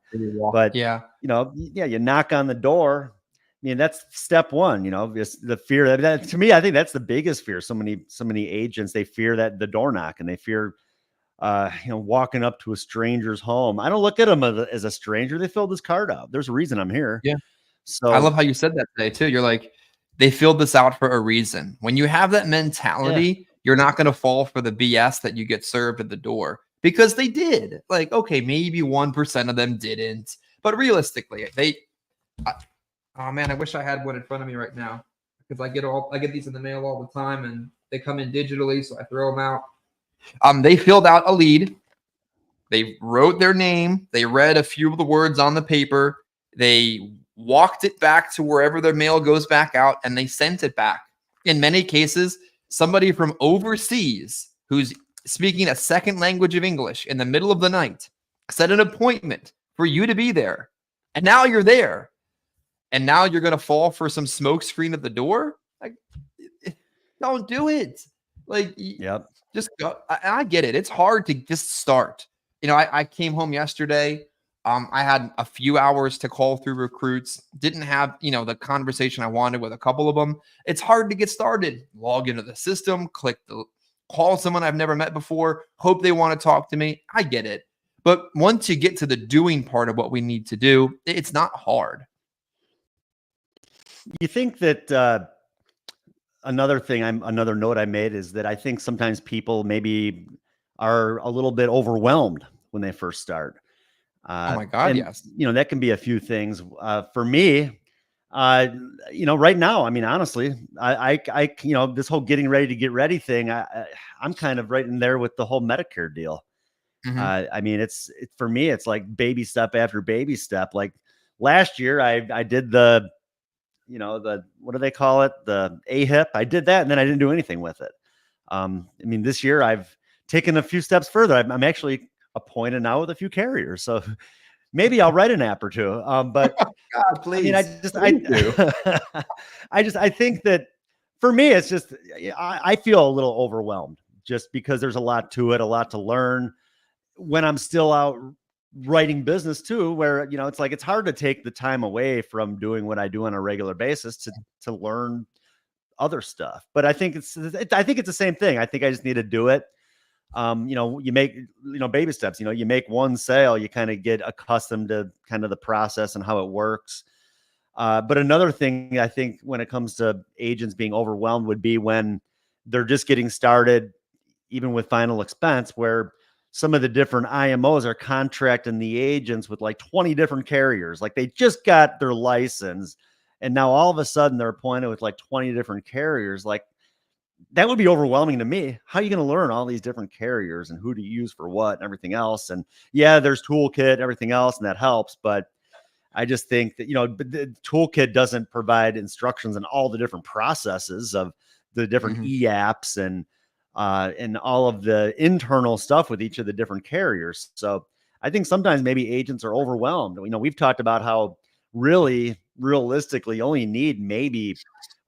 but Yeah. yeah, you knock on the door. I mean, that's step one, just the fear that to me, I think that's the biggest fear. So many agents, they fear that the door knock, and they fear, walking up to a stranger's home. I don't look at them as a stranger. They filled this card out. There's a reason I'm here. Yeah. I So love how you said that today too. You're like, they filled this out for a reason. When you have that yeah, mentality, you're not going to fall for the BS that you get served at the door, because they did. Like, okay, maybe 1% of them didn't, but realistically, oh man, I wish I had one in front of me right now, because I get these in the mail all the time, and they come in digitally, so I throw them out. They filled out a lead. They wrote their name. They read a few of the words on the paper. They walked it back to wherever their mail goes back out, and they sent it back. In many cases, somebody from overseas who's speaking a second language of English in the middle of the night set an appointment for you to be there. And now you're there. And now you're going to fall for some smoke screen at the door? Like, don't do it. Like, yep. just go. I get it. It's hard to just start. I came home yesterday. I had a few hours to call through recruits. Didn't have, the conversation I wanted with a couple of them. It's hard to get started. Log into the system, call someone I've never met before, hope they want to talk to me. I get it. But once you get to the doing part of what we need to do, it's not hard. You think that another note I made is that I think sometimes people maybe are a little bit overwhelmed when they first start. Oh my God, and yes. that can be a few things. For me, right now, I mean, honestly, I this whole getting ready to get ready thing, I'm kind of right in there with the whole Medicare deal. Mm-hmm. I mean, it's for me, it's like baby step after baby step. Like last year, I did the what do they call it? The AHIP. I did that, and then I didn't do anything with it. I mean, this year I've taken a few steps further. I'm actually appointed now with a few carriers, so maybe I'll write an app or two. But God, please. I mean, I think that for me, it's just I feel a little overwhelmed just because there's a lot to it, a lot to learn when I'm still out writing business too, where it's like it's hard to take the time away from doing what I do on a regular basis to learn other stuff. But I think it's the same thing. I think I just need to do it. You make baby steps. You make one sale, you kind of get accustomed to kind of the process and how it works. But another thing I think when it comes to agents being overwhelmed would be when they're just getting started, even with final expense, where some of the different IMOs are contracting the agents with like 20 different carriers. Like they just got their license and now all of a sudden they're appointed with like 20 different carriers. Like that would be overwhelming to me. How are you going to learn all these different carriers and who to use for what and everything else? And yeah, there's toolkit, everything else, and that helps. But I just think that, the toolkit doesn't provide instructions on all the different processes of the different e-apps and all of the internal stuff with each of the different carriers. So I think sometimes maybe agents are overwhelmed. We've talked about how really realistically you only need maybe,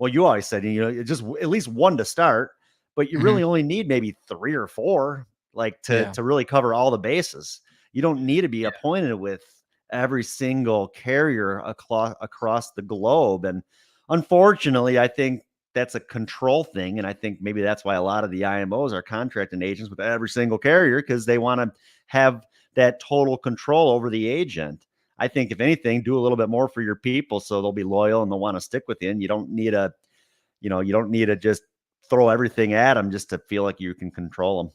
well, you always said, just at least one to start, but you really only need maybe 3 or 4, like to really cover all the bases. You don't need to be appointed with every single carrier across the globe. And unfortunately, I think that's a control thing. And I think maybe that's why a lot of the IMOs are contracting agents with every single carrier, because they want to have that total control over the agent. I think if anything, do a little bit more for your people so they'll be loyal and they'll want to stick with you. And you don't need to just throw everything at them just to feel like you can control them.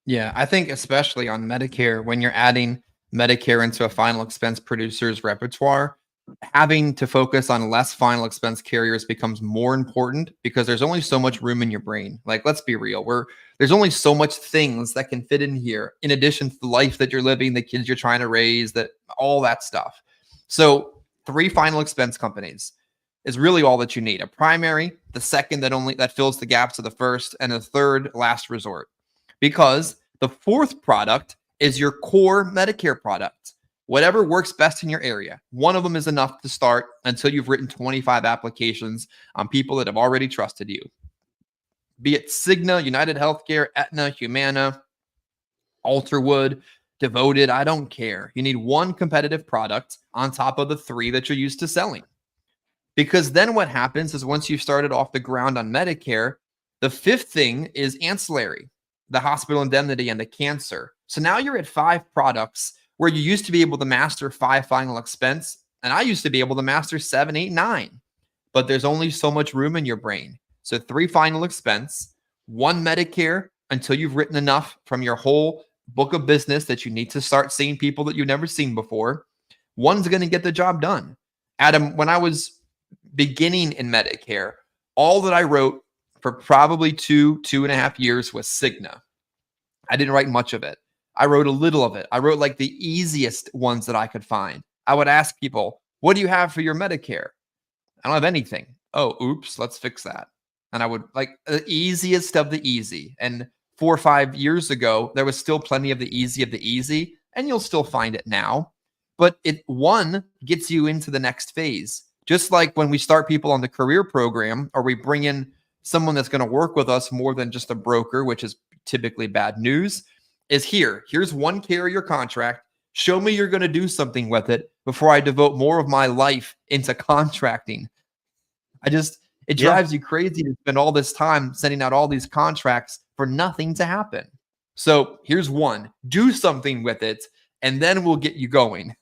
Yeah, I think especially on Medicare, when you're adding Medicare into a final expense producer's repertoire, having to focus on less final expense carriers becomes more important because there's only so much room in your brain. Like, let's be real, there's only so much things that can fit in here, in addition to the life that you're living, the kids you're trying to raise, that all that stuff. So 3 final expense companies is really all that you need. A primary, the second that fills the gaps of the first, and a third last resort. Because the fourth product is your core Medicare product. Whatever works best in your area. One of them is enough to start until you've written 25 applications on people that have already trusted you. Be it Cigna, United Healthcare, Aetna, Humana, Alterwood, Devoted, I don't care. You need one competitive product on top of the 3 that you're used to selling. Because then what happens is once you've started off the ground on Medicare, the 5th thing is ancillary, the hospital indemnity and the cancer. So now you're at 5 products where you used to be able to master 5 final expense. And I used to be able to master 7, 8, 9. But there's only so much room in your brain. So 3 final expense, 1 Medicare until you've written enough from your whole book of business that you need to start seeing people that you've never seen before. 1's going to get the job done. Adam, when I was beginning in Medicare, all that I wrote for probably 2.5 years was Cigna. I didn't write much of it. I wrote a little of it. I wrote like the easiest ones that I could find. I would ask people, what do you have for your Medicare? I don't have anything. Oh, oops, let's fix that. And I would like the easiest of the easy. And 4 or 5 years ago, there was still plenty of the easy, and you'll still find it now. But one gets you into the next phase. Just like when we start people on the career program, or we bring in someone that's going to work with us more than just a broker, which is typically bad news, is here's 1 carrier contract. Show me you're going to do something with it before I devote more of my life into contracting. It drives you crazy to spend all this time sending out all these contracts for nothing to happen. So here's 1, do something with it, and then we'll get you going.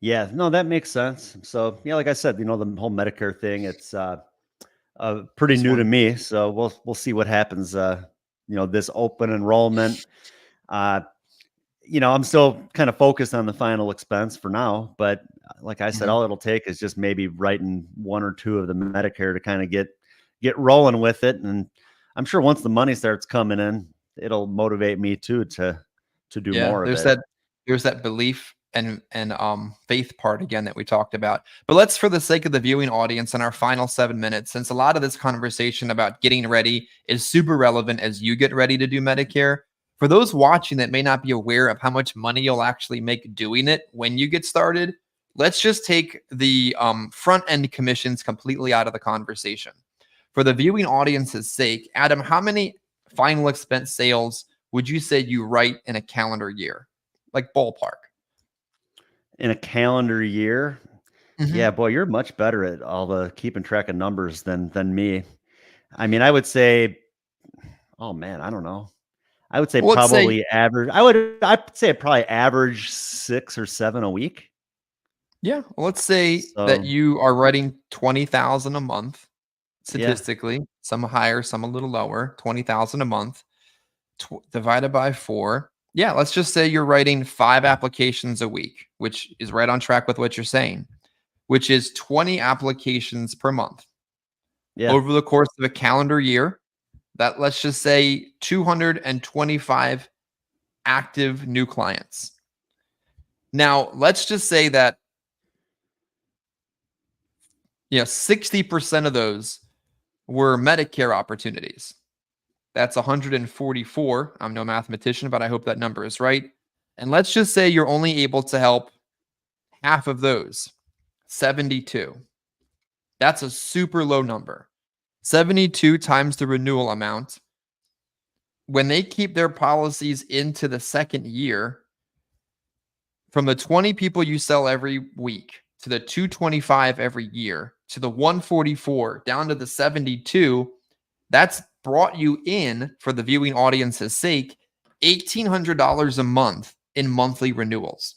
Yeah, no, that makes sense. So yeah, like I said, the whole Medicare thing, it's pretty new to me. So we'll see what happens. This open enrollment. I'm still kind of focused on the final expense for now, but like I said, all it'll take is just maybe writing 1 or 2 of the Medicare to kind of get rolling with it. And I'm sure once the money starts coming in, it'll motivate me too to do more of it. There's that belief and faith part again that we talked about. But let's, for the sake of the viewing audience, in our final 7 minutes, since a lot of this conversation about getting ready is super relevant as you get ready to do Medicare, for those watching that may not be aware of how much money you'll actually make doing it when you get started, let's just take the front end commissions completely out of the conversation. For the viewing audience's sake, Adam, how many final expense sales would you say you write in a calendar year? Like ballpark. In a calendar year? Yeah, boy, you're much better at all the keeping track of numbers than me. I mean, I would say, oh man, I don't know. I would say probably average. I'd say probably average 6 or 7 a week. Yeah. Well, let's say that you are writing 20,000 a month. Statistically, some higher, some a little lower, 20,000 a month divided by 4. Yeah. Let's just say you're writing 5 applications a week, which is right on track with what you're saying, which is 20 applications per month. Yeah. Over the course of a calendar year, that, let's just say, 225 active new clients. Now, let's just say that 60% of those were Medicare opportunities. That's 144. I'm no mathematician, but I hope that number is right. And let's just say you're only able to help half of those, 72. That's a super low number. 72 times the renewal amount. When they keep their policies into the second year, from the 20 people you sell every week to the 225 every year to the 144 down to the 72, that's brought you in, for the viewing audience's sake, $1,800 a month in monthly renewals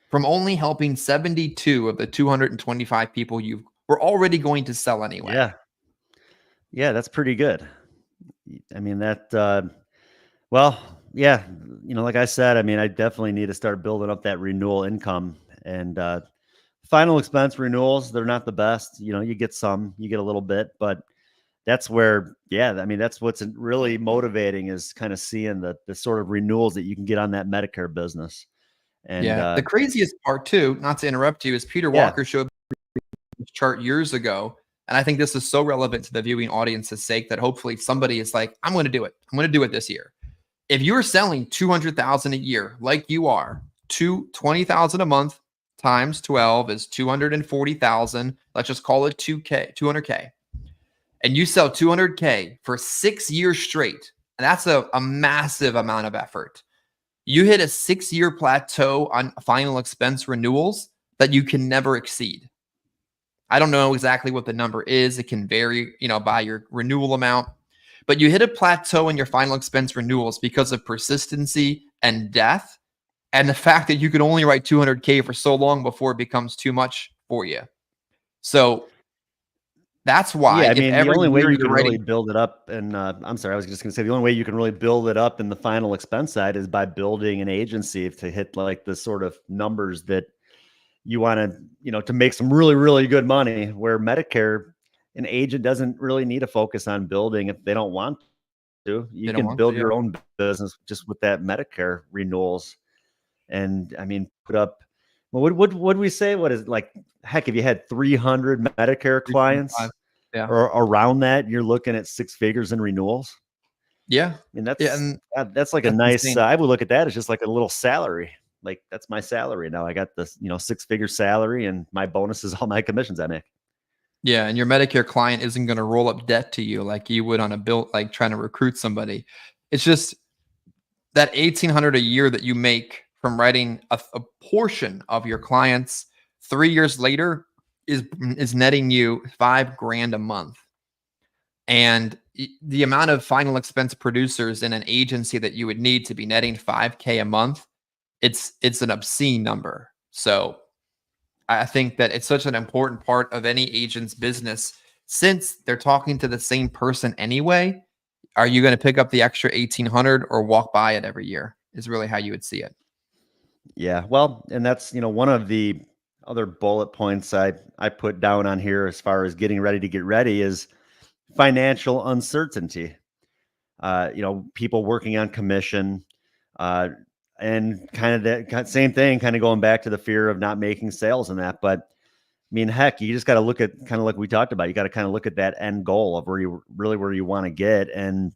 from only helping 72 of the 225 people you were already going to sell anyway. Yeah. Yeah, that's pretty good. I mean, well, yeah, like I said, I mean, I definitely need to start building up that renewal income. And final expense renewals, they're not the best. You get some, you get a little bit, but that's where, yeah, I mean, that's what's really motivating, is kind of seeing the sort of renewals that you can get on that Medicare business. And Yeah. The craziest part, too, not to interrupt you, is Peter yeah, Walker showed this chart years ago. And I think this is so relevant to the viewing audience's sake that hopefully somebody is like, I'm going to do it. I'm going to do it this year. If you're selling 200,000 a year, like you are, 20,000 a month times 12 is 240,000. Let's just call it 200K. And you sell 200K for 6 years straight. And that's a massive amount of effort. You hit a 6-year plateau on final expense renewals that you can never exceed. I don't know exactly what the number is. It can vary, by your renewal amount, but you hit a plateau in your final expense renewals because of persistency and death, and the fact that you can only write 200K for so long before it becomes too much for you. So that's why, yeah, I if mean, the every only way year you you're can really writing, build it up, and I'm sorry, I was just going to say, the only way you can really build it up in the final expense side is by building an agency to hit like the sort of numbers that you want to, to make some really, really good money, where Medicare, an agent doesn't really need to focus on building if they don't want to. they You don't can want to. build Yeah. your own business just with that Medicare renewals. And I mean, put up, well, what do we say? What is it, like, heck, if you had 300 Medicare 325. clients Yeah. or around that, you're looking at 6 figures in renewals. Yeah. I mean, Yeah. And that's like a that's nice, insane. I would look at that as just like a little salary. Like, that's my salary. Now I got this, 6-figure salary, and my bonus is all my commissions I make. Yeah, and your Medicare client isn't going to roll up debt to you like you would on a bill, like trying to recruit somebody. It's just that 1,800 a year that you make from writing a portion of your clients 3 years later is netting you $5,000 a month. And the amount of final expense producers in an agency that you would need to be netting $5K a month, it's an obscene number. So I think that it's such an important part of any agent's business, since they're talking to the same person anyway. Are you going to pick up the extra 1,800 or walk by it every year? Is really how you would see it. Yeah, well, and that's, one of the other bullet points I put down on here as far as getting ready to get ready is financial uncertainty. People working on commission, uh, and kind of that same thing, kind of going back to the fear of not making sales and that. But I mean, heck, you just got to look at, kind of like we talked about, you got to kind of look at that end goal of where you want to get. And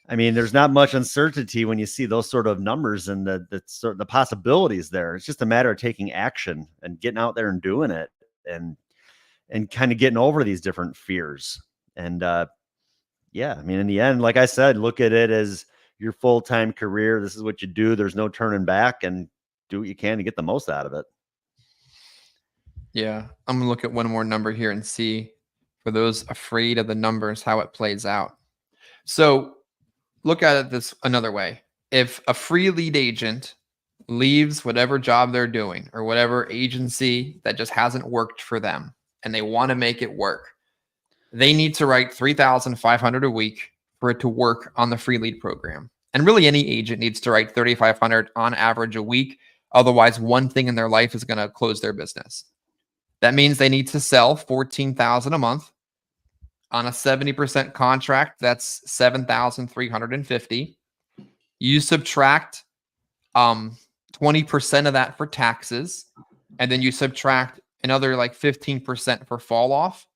I mean, there's not much uncertainty when you see those sort of numbers and the possibilities there. It's just a matter of taking action and getting out there and doing it, and kind of getting over these different fears. And yeah, I mean, in the end, like I said, look at it as your full-time career. This is what you do. There's no turning back, and do what you can to get the most out of it. Yeah. I'm going to look at one more number here and see, for those afraid of the numbers, how it plays out. So look at it this another way. If a free lead agent leaves whatever job they're doing or whatever agency that just hasn't worked for them and they want to make it work, they need to write 3,500 a week for it to work on the free lead program. And really, any agent needs to write 3,500 on average a week. Otherwise, one thing in their life is going to close their business. That means they need to sell 14,000 a month. On a 70% contract, that's 7,350. You subtract 20% of that for taxes, and then you subtract another like 15% for fall off.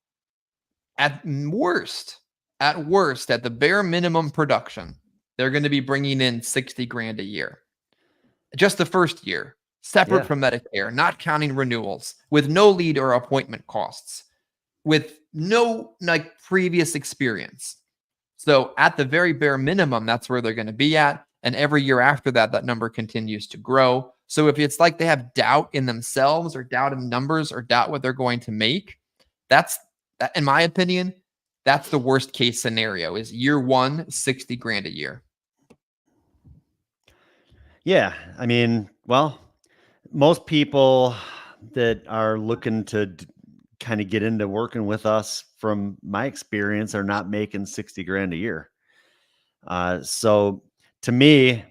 At worst, at the bare minimum production, they're going to be bringing in 60 grand a year. Just the first year, separate from Medicare, not counting renewals, with no lead or appointment costs, with no like previous experience. So at the very bare minimum, that's where they're going to be at. And every year after that, that number continues to grow. So if it's like they have doubt in themselves or doubt in numbers or doubt what they're going to make, that's, in my opinion, that's the worst case scenario is year one, 60 grand a year. Yeah. I mean, well, most people that are looking to kind of get into working with us, from my experience, are not making 60 grand a year. So to me,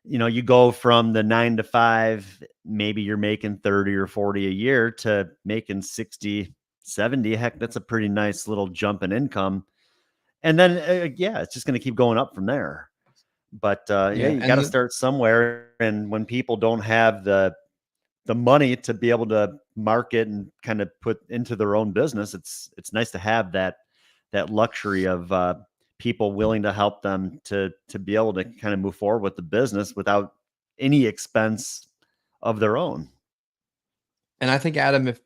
you go from the 9 to 5, maybe you're making 30 or 40 a year, to making 60, 70. Heck, that's a pretty nice little jump in income. And then, yeah, it's just going to keep going up from there. But yeah, Yeah. you got And to start somewhere. And when people don't have the money to be able to market and kind of put into their own business, it's nice to have that luxury of people willing to help them to be able to kind of move forward with the business without any expense of their own. And I think, Adam, if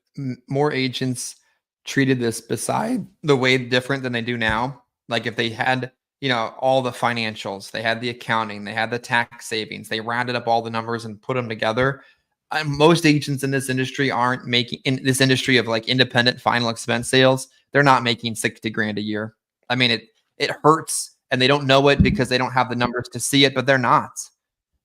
more agents treated this beside the way different than they do now, like if they had, all the financials, they had the accounting, they had the tax savings, they rounded up all the numbers and put them together. Most agents in this industry aren't making, in this industry of like independent final expense sales, they're not making 60 grand a year. I mean, it hurts and they don't know it because they don't have the numbers to see it, but they're not.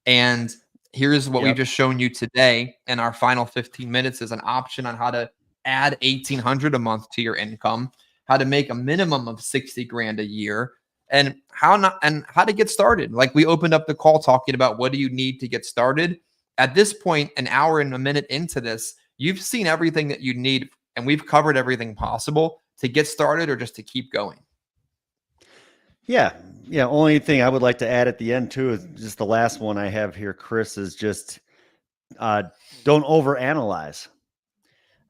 And here's what we've Yep. just shown you today in our final 15 minutes is an option on how to add 1,800 a month to your income, how to make a minimum of 60 grand a year, and how to get started. Like we opened up the call talking about what do you need to get started. At this point, an hour and a minute into this, you've seen everything that you need, and we've covered everything possible to get started or just to keep going. Yeah. Yeah. Only thing I would like to add at the end too is just the last one I have here, Chris, is just don't overanalyze.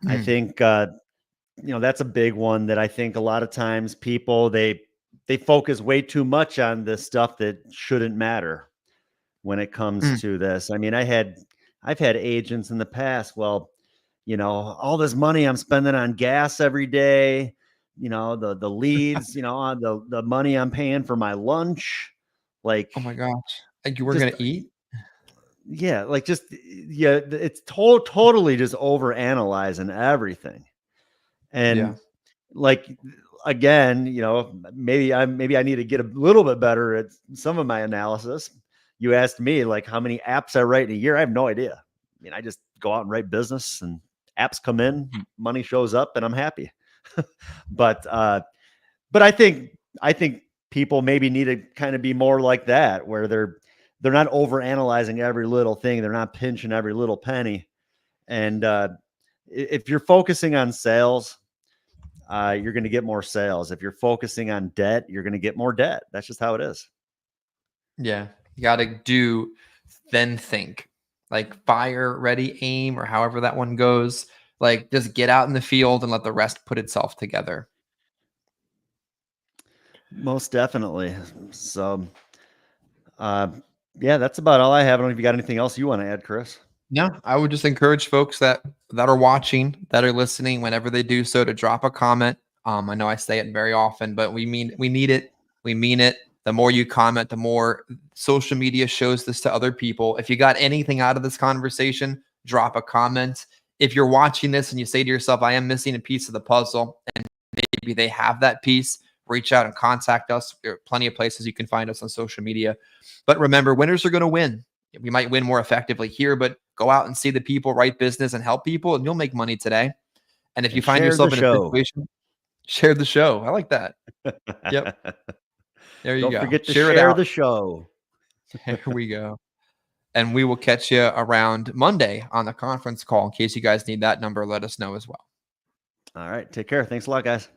I think that's a big one that I think a lot of times people they focus way too much on the stuff that shouldn't matter when it comes to this. I mean, I've had agents in the past, well, all this money I'm spending on gas every day, the leads, on the money I'm paying for my lunch, like, Oh my gosh. Like you were just going to eat? yeah, like just yeah, it's totally just over analyzing everything. Yeah. And like, again, maybe I need to get a little bit better at some of my analysis. You asked me like how many apps I write in a year. I have no idea. I mean, I just go out and write business, and apps come in, money shows up, and I'm happy. but I think people maybe need to kind of be more like that, where they're not over analyzing every little thing. They're not pinching every little penny. And if you're focusing on sales, you're going to get more sales. If you're focusing on debt, you're going to get more debt. That's just how it is. Yeah. You got to do, then think, like fire, ready, aim, or however that one goes. Like just get out in the field and let the rest put itself together. Most definitely. So, yeah, that's about all I have. I don't know if you got anything else you want to add, Chris. No, I would just encourage folks that are watching, that are listening, whenever they do so, to drop a comment. I know I say it very often, but we need it. We mean it. The more you comment, the more social media shows this to other people. If you got anything out of this conversation, drop a comment. If you're watching this and you say to yourself, I am missing a piece of the puzzle, and maybe they have that piece, reach out and contact us. There are plenty of places you can find us on social media. But remember, winners are going to win. We might win more effectively here, but go out and see the people, write business, and help people, and you'll make money today. And if you find share yourself the in a show. situation, share the show. I like that. Yep. There you Don't go. forget to Share it share out. the show. There we go. And we will catch you around Monday on the conference call. In case you guys need that number, let us know as well. All right. Take care. Thanks a lot, guys.